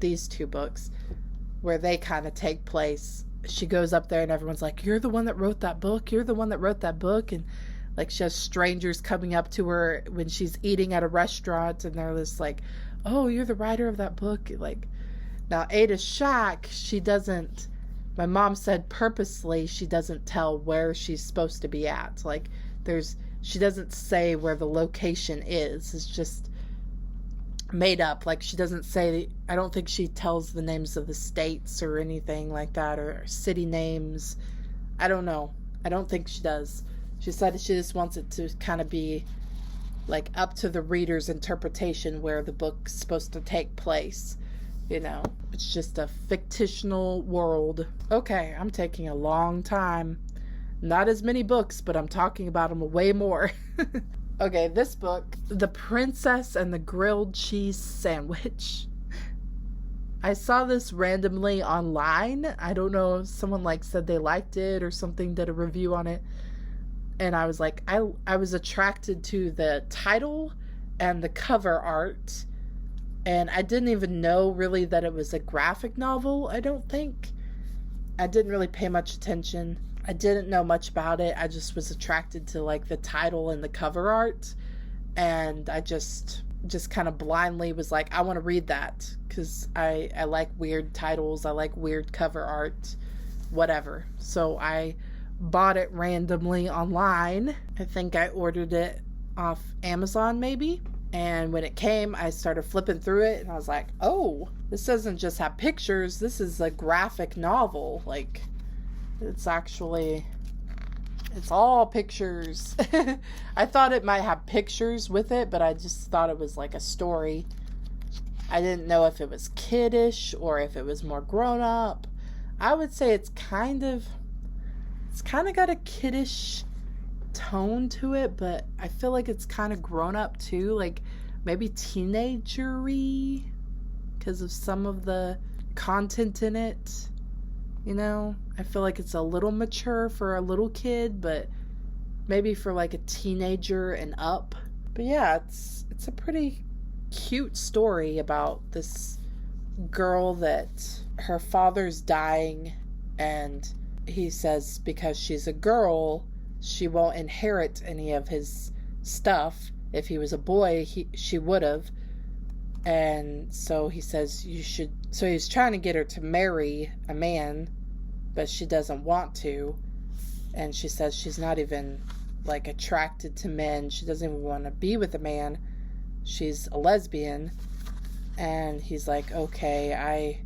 these two books, where they kind of take place. She goes up there and everyone's like, "You're the one that wrote that book. You're the one that wrote that book." And like she has strangers coming up to her when she's eating at a restaurant, and they're just like, "Oh, you're the writer of that book." Like, now Ada Shack, she doesn't. My mom said purposely she doesn't tell where she's supposed to be at. Like, she doesn't say where the location is. It's just made up. Like, she doesn't say, I don't think she tells the names of the states or anything like that, or city names. I don't know. I don't think she does. She said she just wants it to kind of be like up to the reader's interpretation where the book's supposed to take place. You know, it's just a fictional world. Okay, I'm taking a long time. Not as many books, but I'm talking about them way more. Okay, this book, The Princess and the Grilled Cheese Sandwich. I saw this randomly online. I don't know if someone like said they liked it or something, did a review on it. And I was like, I was attracted to the title and the cover art. And I didn't even know really that it was a graphic novel, I don't think. I didn't really pay much attention. I didn't know much about it. I just was attracted to like the title and the cover art. And I just kind of blindly was like, I want to read that. Because I like weird titles. I like weird cover art. Whatever. So I bought it randomly online. I think I ordered it off Amazon maybe. And when it came, I started flipping through it, and I was like, oh, this doesn't just have pictures. This is a graphic novel. Like, it's all pictures. I thought it might have pictures with it, but I just thought it was like a story. I didn't know if it was kiddish or if it was more grown up. I would say it's kind of got a kiddish tone to it, but I feel like it's kind of grown up too, like maybe teenagery because of some of the content in it. You know, I feel like it's a little mature for a little kid, but maybe for like a teenager and up. But yeah, it's a pretty cute story about this girl that her father's dying, and he says because she's a girl she won't inherit any of his stuff. If he was a boy, she would have. And so he says you should. So he's trying to get her to marry a man, but she doesn't want to. And she says she's not even like attracted to men. She doesn't even want to be with a man. She's a lesbian. And he's like, okay,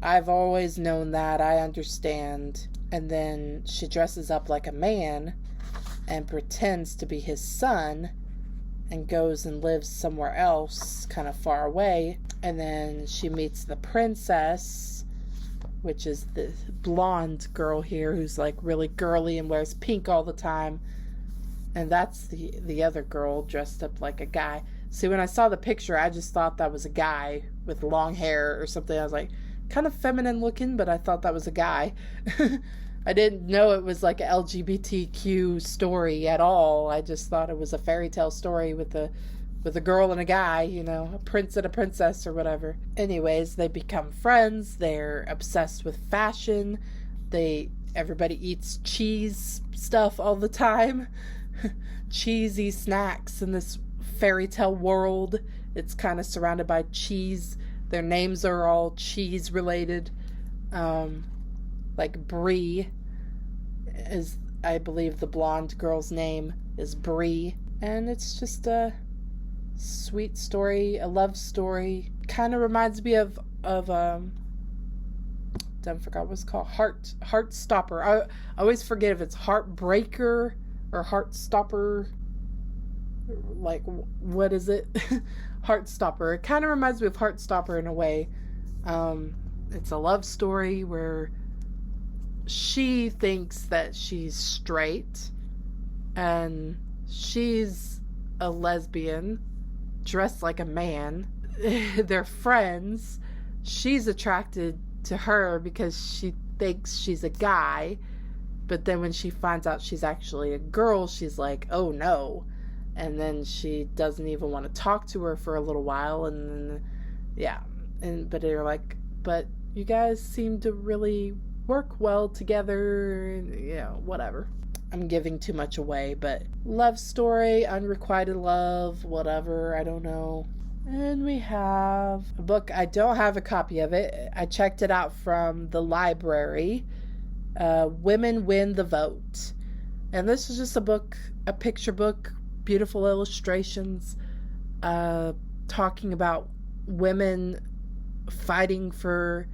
I've always known that. I understand. And then she dresses up like a man and pretends to be his son and goes and lives somewhere else, kind of far away. And then she meets the princess, which is the blonde girl here who's like really girly and wears pink all the time. And that's the other girl dressed up like a guy. See, when I saw the picture, I just thought that was a guy with long hair or something. I was like, kind of feminine looking, but I thought that was a guy. I didn't know it was like a LGBTQ story at all. I just thought it was a fairy tale story with a girl and a guy, you know, a prince and a princess or whatever. Anyways, they become friends. They're obsessed with fashion. Everybody eats cheese stuff all the time. Cheesy snacks in this fairy tale world. It's kind of surrounded by cheese. Their names are all cheese related. Like Brie is, I believe the blonde girl's name is Brie. And it's just a sweet story, a love story. Kind of reminds me of I forgot what it's called. Heartstopper. I always forget if it's Heartbreaker or Heartstopper. Like, what is it? Heartstopper. It kind of reminds me of Heartstopper in a way. It's a love story where she thinks that she's straight and she's a lesbian dressed like a man. They're friends. She's attracted to her because thinks she's a guy, but then when she finds out she's actually a girl, she's like, oh no. And then she doesn't even want to talk to her for a little while, and then, yeah. But they're like, but you guys seem to really work well together, whatever. I'm giving too much away, but love story, unrequited love, whatever, I don't know. And we have a book. I don't have a copy of it. I checked it out from the library. Women Win the Vote. And this is just a picture book, beautiful illustrations, talking about women fighting for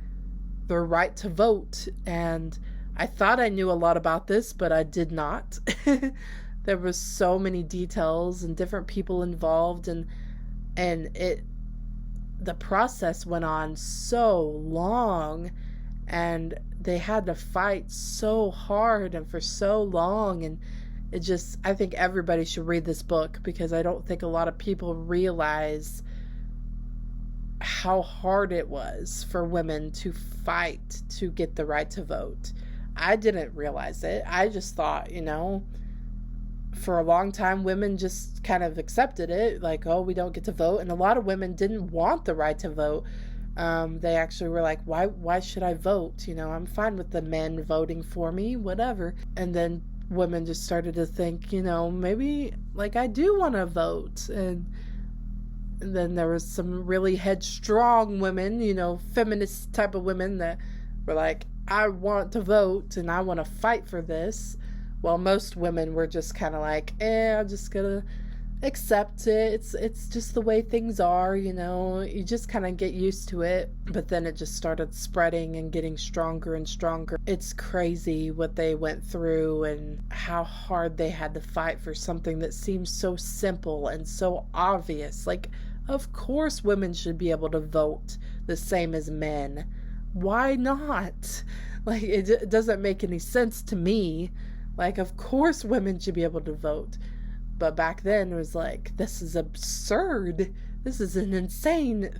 their right to vote. And I thought I knew a lot about this, but I did not. There was so many details and different people involved, and the process went on so long, and they had to fight so hard and for so long, and I think everybody should read this book, because I don't think a lot of people realize how hard it was for women to fight to get the right to vote. I didn't realize it. I just thought, for a long time, women just kind of accepted it, like, oh, we don't get to vote. And a lot of women didn't want the right to vote. They actually were like, why should I vote? I'm fine with the men voting for me, whatever. And then women just started to think, maybe, like, I do want to vote. And then there was some really headstrong women, feminist type of women that were like, I want to vote and I want to fight for this. Well, most women were just kind of like, I'm just gonna accept it. It's just the way things are, you just kind of get used to it. But then it just started spreading and getting stronger and stronger. It's crazy what they went through and how hard they had to fight for something that seems so simple and so obvious. Like, of course women should be able to vote the same as men. Why not? Like, it doesn't make any sense to me. Like, of course women should be able to vote. But back then it was like, this is absurd. This is an insane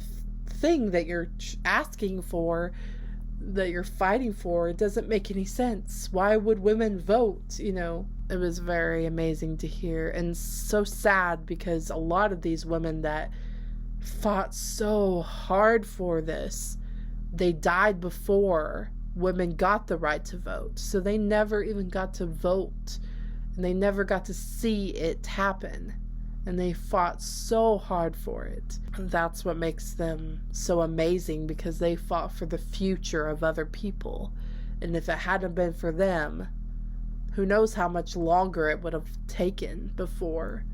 thing that you're asking for, that you're fighting for. It doesn't make any sense. Why would women vote? It was very amazing to hear, and so sad, because a lot of these women that fought so hard for this, they died before women got the right to vote. So they never even got to vote, and they never got to see it happen. And they fought so hard for it. And that's what makes them so amazing, because they fought for the future of other people. And if it hadn't been for them, who knows how much longer it would have taken before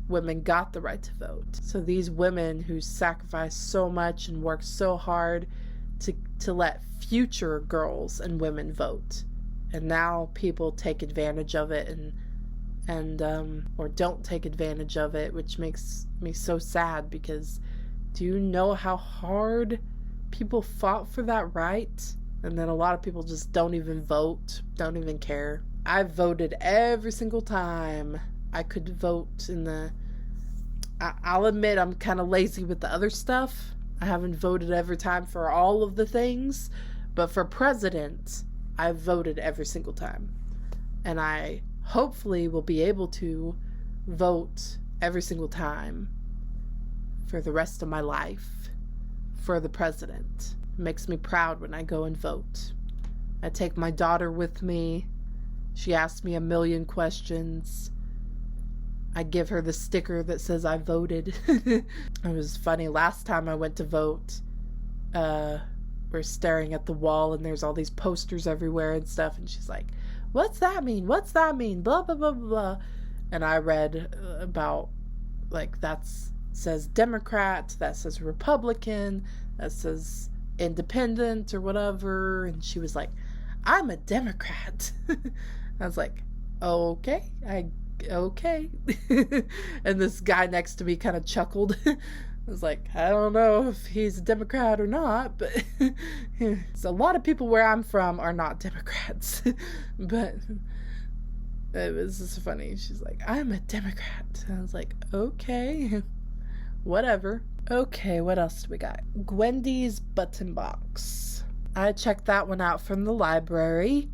women got the right to vote. So these women who sacrificed so much and worked so hard to let future girls and women vote, and now people take advantage of it and or don't take advantage of it, which makes me so sad, because do you know how hard people fought for that right? And then a lot of people just don't even vote, don't even care. I voted every single time I could vote I'll admit I'm kind of lazy with the other stuff. I haven't voted every time for all of the things, but for president, I've voted every single time. And I hopefully will be able to vote every single time for the rest of my life for the president. It makes me proud when I go and vote. I take my daughter with me. She asks me a million questions. I give her the sticker that says I voted. It was funny. Last time I went to vote, we're staring at the wall and there's all these posters everywhere and stuff. And she's like, what's that mean? What's that mean? Blah, blah, blah, blah. And I read about, like, that says Democrat, that says Republican, that says independent or whatever. And she was like, I'm a Democrat. I was like, okay. And this guy next to me kind of chuckled. I was like, I don't know if he's a Democrat or not, but so a lot of people where I'm from are not Democrats. But it was just funny. She's like, I'm a Democrat. And I was like, okay, whatever. Okay, what else do we got? Gwendy's Button Box. I checked that one out from the library.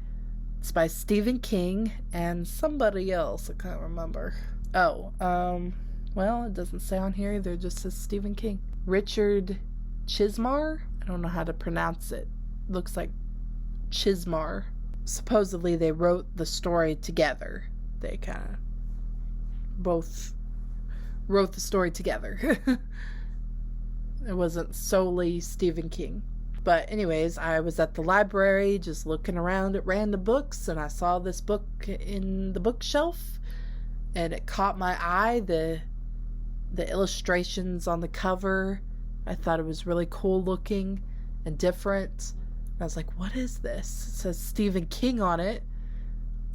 It's by Stephen King and somebody else. I can't remember. Oh, well, it doesn't say on here either. It just says Stephen King. Richard Chismar? I don't know how to pronounce it. Looks like Chismar. Supposedly they wrote the story together. They kind of both wrote the story together. It wasn't solely Stephen King. But anyways, I was at the library just looking around at random books, and I saw this book in the bookshelf, and it caught my eye. The illustrations on the cover, I thought it was really cool looking and different. I was like, what is this? It says Stephen King on it.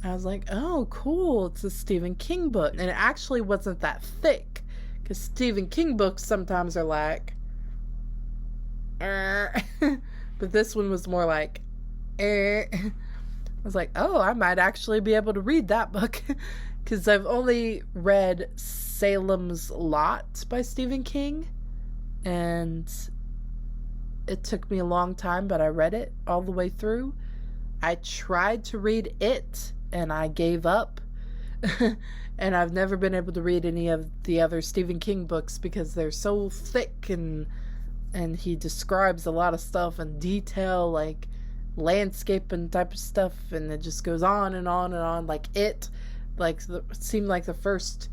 I was like, oh, cool. It's a Stephen King book. And it actually wasn't that thick, because Stephen King books sometimes are like, but this one was more like, I was like, oh, I might actually be able to read that book, because I've only read Salem's Lot by Stephen King, and it took me a long time, but I read it all the way through. I tried to read it, and I gave up. And I've never been able to read any of the other Stephen King books because they're so thick, and he describes a lot of stuff in detail, like landscape and type of stuff, and it just goes on and on and on. Like it seemed like the first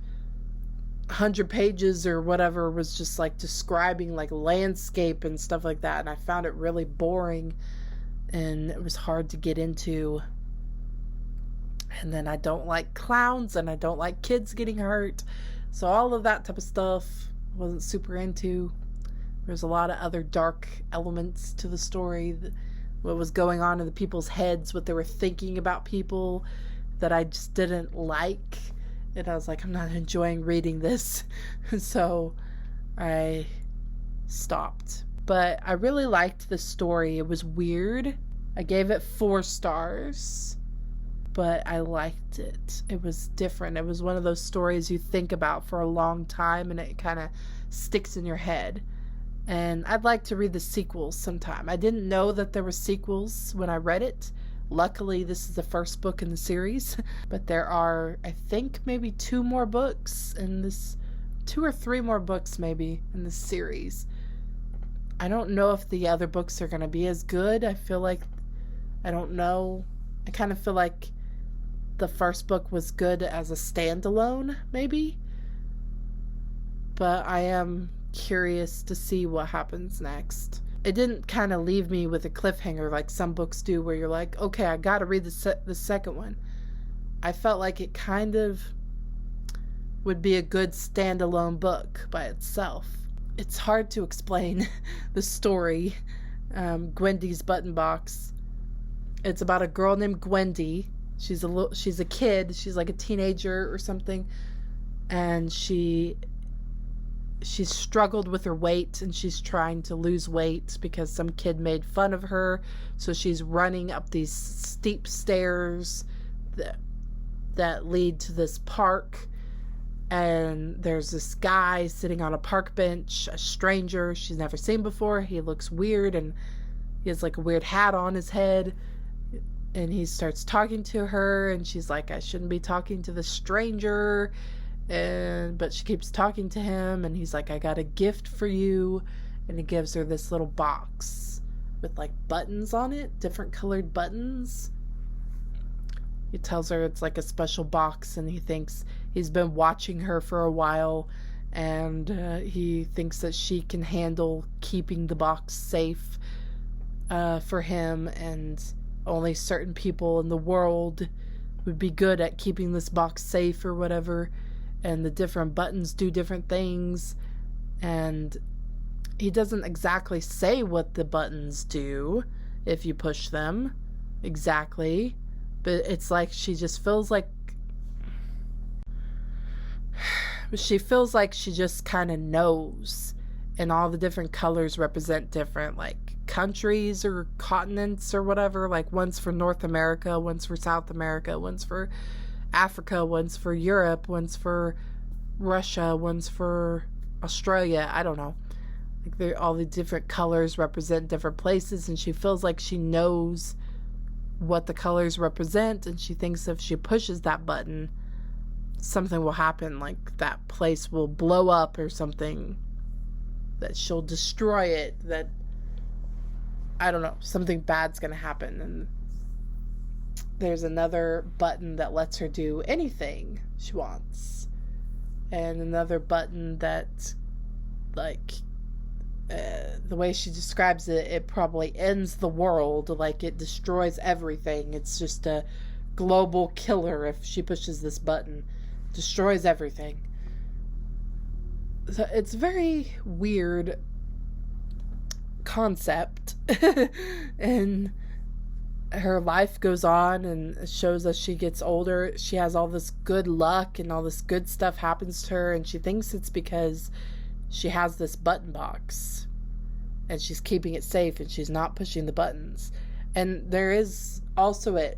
100 pages or whatever was just like describing like landscape and stuff like that, and I found it really boring, and it was hard to get into. And then I don't like clowns, and I don't like kids getting hurt, so all of that type of stuff wasn't super into. There's a lot of other dark elements to the story, what was going on in the people's heads, what they were thinking about people, that I just didn't like. And I was like, I'm not enjoying reading this. So I stopped. But I really liked the story. It was weird. I gave it 4 stars. But I liked it. It was different. It was one of those stories you think about for a long time, and it kind of sticks in your head. And I'd like to read the sequels sometime. I didn't know that there were sequels when I read it. Luckily, this is the first book in the series. But there are, I think, maybe 2 more books in this, 2 or 3 more books maybe in this series. I don't know if the other books are going to be as good. I feel like, I don't know. I kind of feel like the first book was good as a standalone, maybe. But I am curious to see what happens next. It didn't kind of leave me with a cliffhanger like some books do, where you're like, okay, I gotta read the second one. I felt like it kind of would be a good standalone book by itself. It's hard to explain the story. Gwendy's Button Box. It's about a girl named Gwendy. She's a kid. She's like a teenager or something, and she's struggled with her weight, and she's trying to lose weight because some kid made fun of her. So she's running up these steep stairs that lead to this park, and there's this guy sitting on a park bench, a stranger she's never seen before. He looks weird, and he has like a weird hat on his head, and he starts talking to her, and she's like, I shouldn't be talking to the stranger. But she keeps talking to him, and he's like, I got a gift for you. And he gives her this little box with like buttons on it, different colored buttons. He tells her it's like a special box, and he thinks he's been watching her for a while, and he thinks that she can handle keeping the box safe for him, and only certain people in the world would be good at keeping this box safe or whatever. And the different buttons do different things, and he doesn't exactly say what the buttons do if you push them exactly, but it's like she feels like she just kind of knows, and all the different colors represent different like countries or continents or whatever. Like one's for North America, one's for South America, one's for Africa, one's for Europe, one's for Russia, one's for Australia. I don't know. Like all the different colors represent different places, and she feels like she knows what the colors represent, and she thinks if she pushes that button, something will happen, like that place will blow up or something, that she'll destroy it, that, I don't know, something bad's gonna happen. And there's another button that lets her do anything she wants, and another button that, like, the way she describes it, it probably ends the world, like it destroys everything. It's just a global killer if she pushes this button. Destroys everything. So it's a very weird concept. And her life goes on and shows as she gets older, she has all this good luck and all this good stuff happens to her, and she thinks it's because she has this button box and she's keeping it safe and she's not pushing the buttons. And there is also, it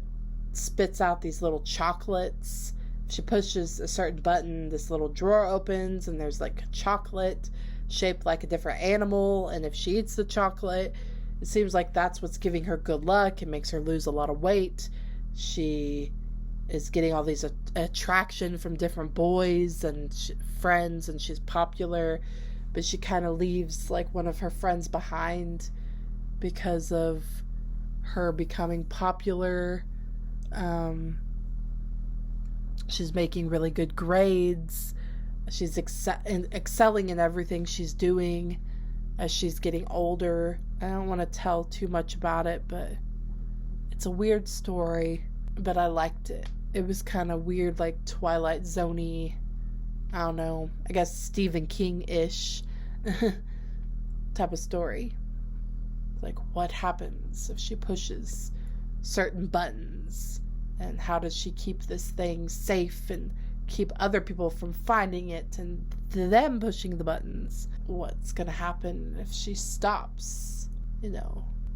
spits out these little chocolates. If she pushes a certain button, this little drawer opens and there's like a chocolate shaped like a different animal, and if she eats the chocolate, it seems like that's what's giving her good luck. It makes her lose a lot of weight. She is getting all these attraction from different boys and friends, and she's popular, but she kind of leaves like one of her friends behind because of her becoming popular. She's making really good grades. She's excelling in everything she's doing as she's getting older. I don't want to tell too much about it, but it's a weird story, but I liked it. It was kind of weird, like Twilight Zone-y, I don't know, I guess Stephen King-ish type of story. Like, what happens if she pushes certain buttons, and how does she keep this thing safe and keep other people from finding it and them pushing the buttons? What's gonna happen if she stops,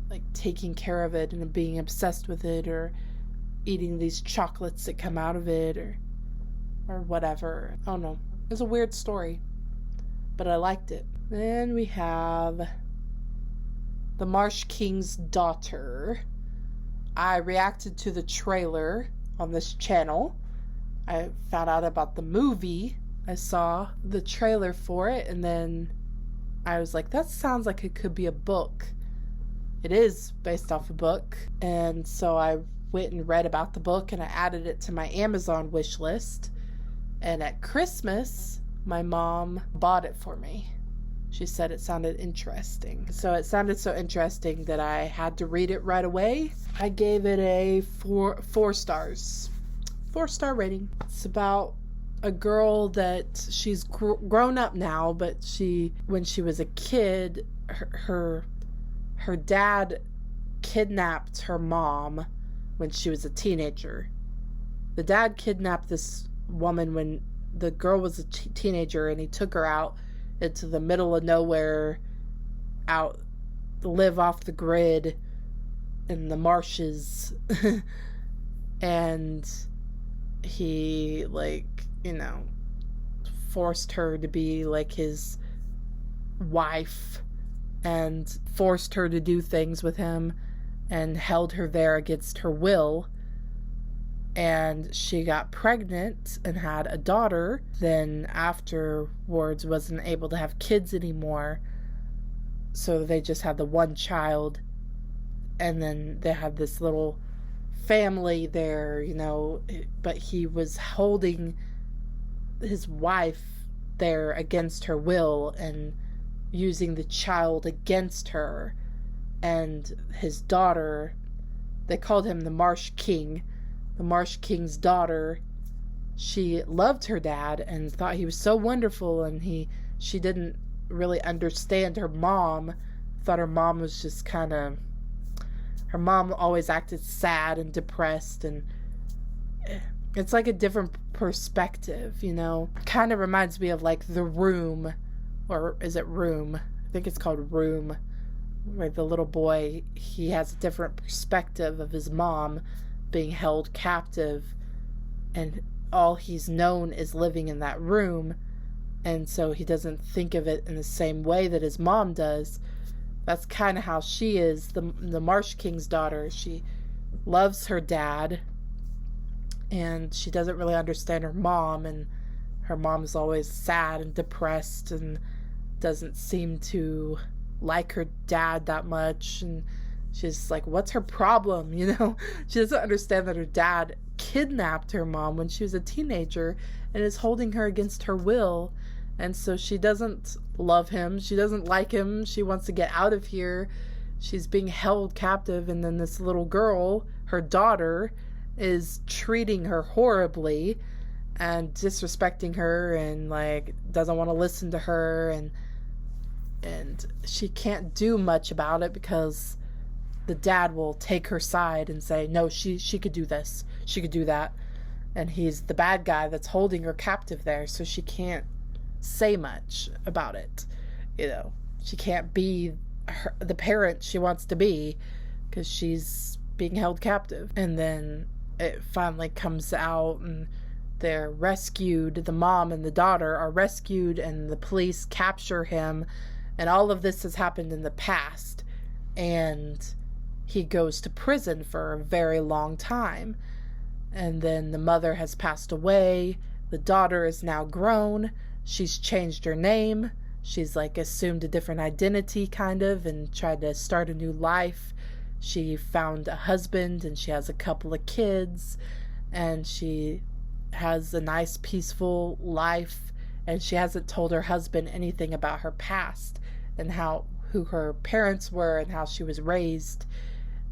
like taking care of it and being obsessed with it, or eating these chocolates that come out of it, or whatever. I don't know. It's a weird story, but I liked it. Then we have The Marsh King's Daughter. I reacted to the trailer on this channel. I found out about the movie. I saw the trailer for it, and then I was like, that sounds like it could be a book. It is based off a book, and so I went and read about the book, and I added it to my Amazon wish list. And at Christmas, my mom bought it for me. She said it sounded interesting. So it sounded so interesting that I had to read it right away. I gave it a four stars. 4-star rating. It's about a girl that she's grown up now, but when she was a kid, her dad kidnapped her mom when she was a teenager. The dad kidnapped this woman when the girl was a teenager, and he took her out into the middle of nowhere, out to live off the grid in the marshes. And he, forced her to be like his wife, and forced her to do things with him, and held her there against her will. And she got pregnant and had a daughter. Then afterwards wasn't able to have kids anymore, so they just had the one child. And then they had this little family there, but he was holding his wife there against her will and using the child against her. And his daughter, they called him the Marsh King. The Marsh King's daughter, she loved her dad and thought he was so wonderful, and she didn't really understand her mom. Thought her mom was just her mom always acted sad and depressed, and it's like a different perspective, Kind of reminds me of like The Room, or is it Room? I think it's called Room, where the little boy, he has a different perspective of his mom being held captive, and all he's known is living in that room, And so he doesn't think of it in the same way that his mom does. That's kind of how she is, the Marsh King's daughter. She loves her dad, and she doesn't really understand her mom, and her mom's always sad and depressed and doesn't seem to like her dad that much. And she's like, what's her problem? She doesn't understand that her dad kidnapped her mom when she was a teenager and is holding her against her will. And so she doesn't love him. She doesn't like him. She wants to get out of here. She's being held captive. And then this little girl, her daughter, is treating her horribly and disrespecting her and like doesn't want to listen to her. And she can't do much about it because the dad will take her side and say, no, she could do this. She could do that. And he's the bad guy that's holding her captive there. So she can't say much about it. She can't be the parent she wants to be because she's being held captive. And then it finally comes out and they're rescued. The mom and the daughter are rescued and the police capture him. And all of this has happened in the past. And he goes to prison for a very long time. And then the mother has passed away. The daughter is now grown. She's changed her name. She's like assumed a different identity kind of and tried to start a new life. She found a husband and she has a couple of kids and she has a nice peaceful life, and she hasn't told her husband anything about her past and who her parents were and how she was raised,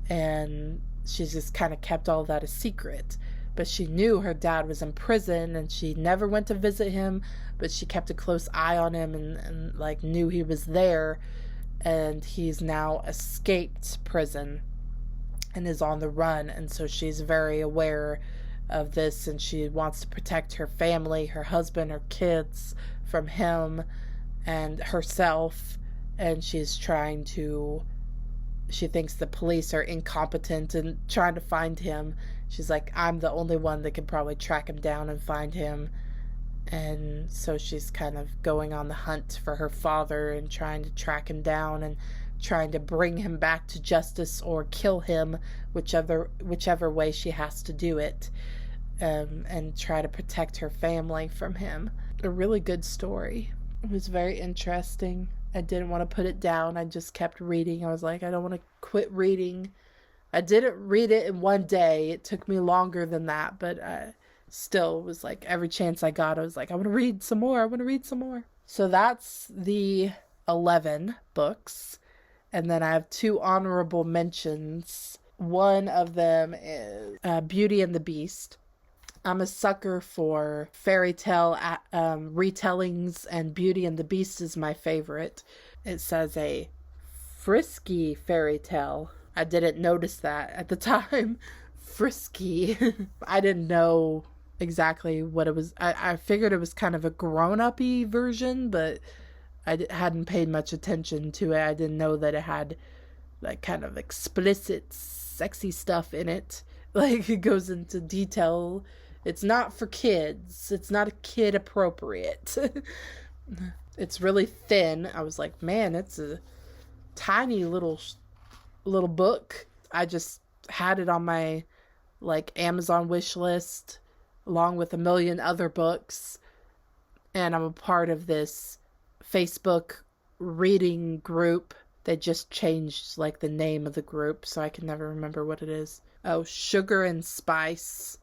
and she's just kind of kept all that a secret. But she knew her dad was in prison and she never went to visit him, but she kept a close eye on him and like knew he was there. And he's now escaped prison and is on the run. And so she's very aware of this and she wants to protect her family, her husband, her kids from him and herself. And she thinks the police are incompetent and trying to find him. She's like, I'm the only one that can probably track him down and find him. And so she's kind of going on the hunt for her father and trying to track him down and trying to bring him back to justice or kill him, whichever way she has to do it, and try to protect her family from him. A really good story. It was very interesting. I didn't want to put it down. I just kept reading. I was like, I don't want to quit reading. I didn't read it in one day. It took me longer than that, but still was like every chance I got, I was like, I want to read some more. I want to read some more. So that's the 11 books. And then I have 2 honorable mentions. One of them is Beauty and the Beast. I'm a sucker for fairy tale retellings, and Beauty and the Beast is my favorite. It says a frisky fairy tale. I didn't notice that at the time. Frisky. I didn't know exactly what it was. I figured it was kind of a grown-up-y version, but I hadn't paid much attention to it. I didn't know that it had like kind of explicit, sexy stuff in it. Like it goes into detail. It's not for kids. It's not kid appropriate. It's really thin. I was like, man, it's a tiny little book. I just had it on my like Amazon wish list along with a million other books. And I'm a part of this Facebook reading group. They just changed like the name of the group, so I can never remember what it is. Oh, Sugar and Spice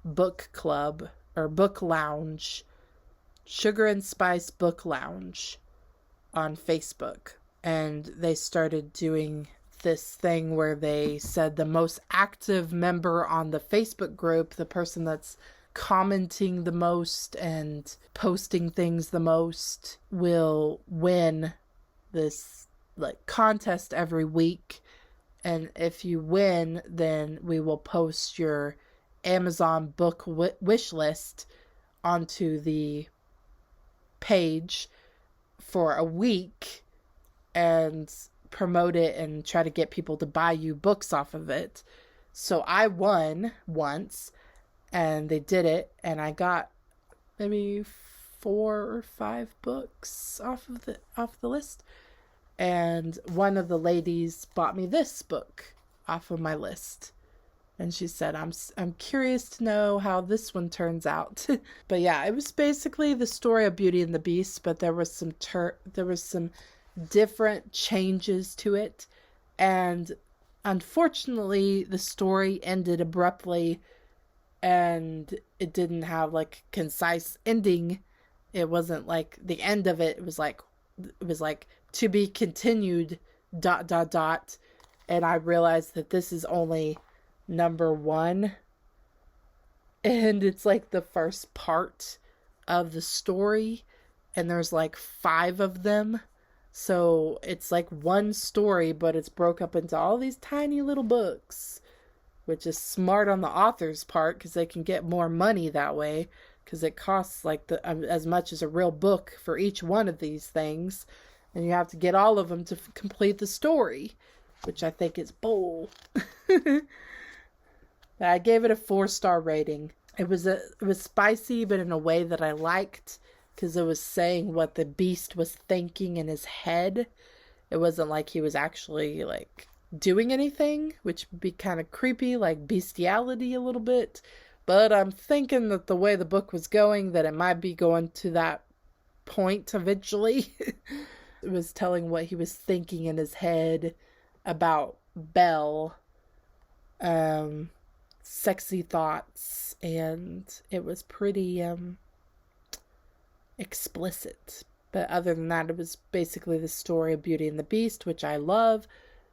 Book Club or Book Lounge. Sugar and Spice Book Lounge on Facebook. And they started doing this thing where they said the most active member on the Facebook group, the person that's commenting the most and posting things the most, will win this like contest every week. And if you win, then we will post your Amazon book wish list onto the page for a week and promote it and try to get people to buy you books off of it. So I won once and they did it and I got maybe 4 or 5 books off the list. And one of the ladies bought me this book off of my list. And she said, I'm curious to know how this one turns out. But yeah, it was basically the story of Beauty and the Beast, but there was some different changes to it. And unfortunately, the story ended abruptly, and it didn't have like a concise ending. It wasn't like the end of it. It was like to be continued ... And I realized that this is only number 1, and it's like the first part of the story, and there's like 5 of them, so it's like one story, but it's broke up into all these tiny little books, which is smart on the author's part, because they can get more money that way, because it costs like as much as a real book for each one of these things, and you have to get all of them to complete the story, which I think is bull. I gave it a 4-star rating. It was spicy, but in a way that I liked, because it was saying what the beast was thinking in his head. It wasn't like he was actually like doing anything, which would be kind of creepy, like bestiality a little bit. But I'm thinking that the way the book was going, that it might be going to that point eventually. It was telling what he was thinking in his head about Belle. Sexy thoughts, and it was pretty explicit. But other than that, it was basically the story of Beauty and the Beast, which I love,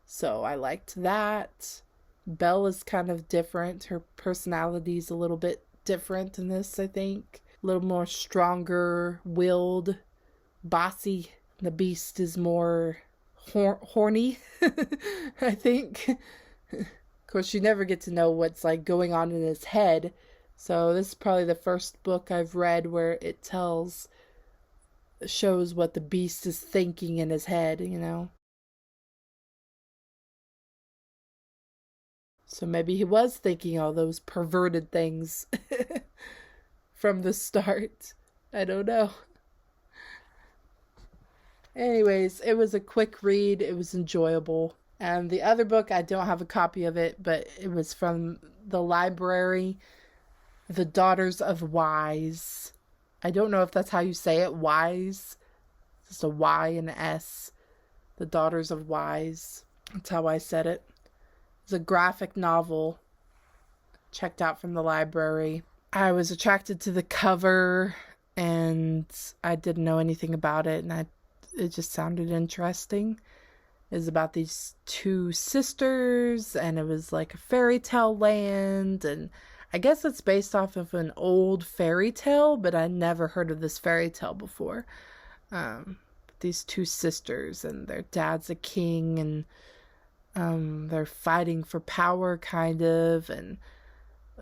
so I liked that. Belle is kind of different. Her personality is a little bit different in this, I think. A little more stronger willed, bossy. The Beast is more horny, I think. Of course, you never get to know what's like going on in his head. So this is probably the first book I've read where it shows what the Beast is thinking in his head, you know. So maybe he was thinking all those perverted things from the start. I don't know. Anyways, it was a quick read. It was enjoyable. And the other book, I don't have a copy of it, but it was from the library, The Daughters of Wise. I don't know if that's how you say it, Wise. Just a Y and an S. The Daughters of Wise. That's how I said it. It's a graphic novel. Checked out from the library. I was attracted to the cover, and I didn't know anything about it, and it just sounded interesting. Is about these 2 sisters, and it was like a fairy tale land, and I guess it's based off of an old fairy tale, but I never heard of this fairy tale before. These 2 sisters, and their dad's a king, and they're fighting for power, kind of, and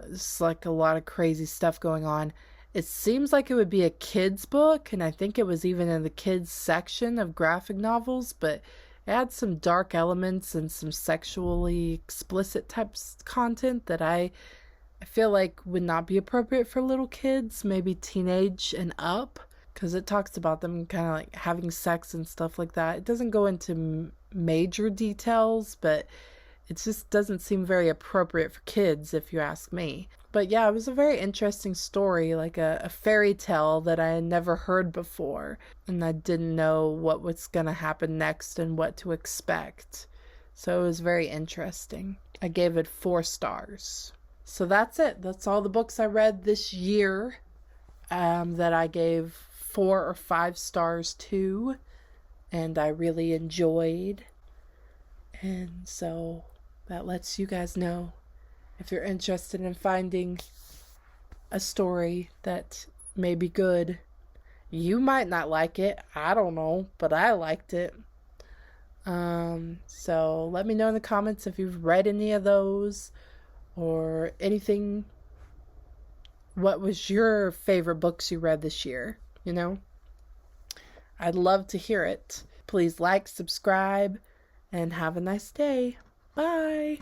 it's like a lot of crazy stuff going on. It seems like it would be a kid's book, and I think it was even in the kids section of graphic novels, but it had some dark elements and some sexually explicit types of content that I feel like would not be appropriate for little kids, maybe teenage and up, because it talks about them kind of like having sex and stuff like that. It doesn't go into major details, but it just doesn't seem very appropriate for kids, if you ask me. But yeah, it was a very interesting story, like a fairy tale that I had never heard before, and I didn't know what was going to happen next and what to expect. So it was very interesting. I gave it 4 stars. So that's it. That's all the books I read this year that I gave 4 or 5 stars to, and I really enjoyed. And so that lets you guys know if you're interested in finding a story that may be good. You might not like it, I don't know, but I liked it. So let me know in the comments if you've read any of those or anything. What was your favorite books you read this year? You know, I'd love to hear it. Please like, subscribe, and have a nice day. Bye.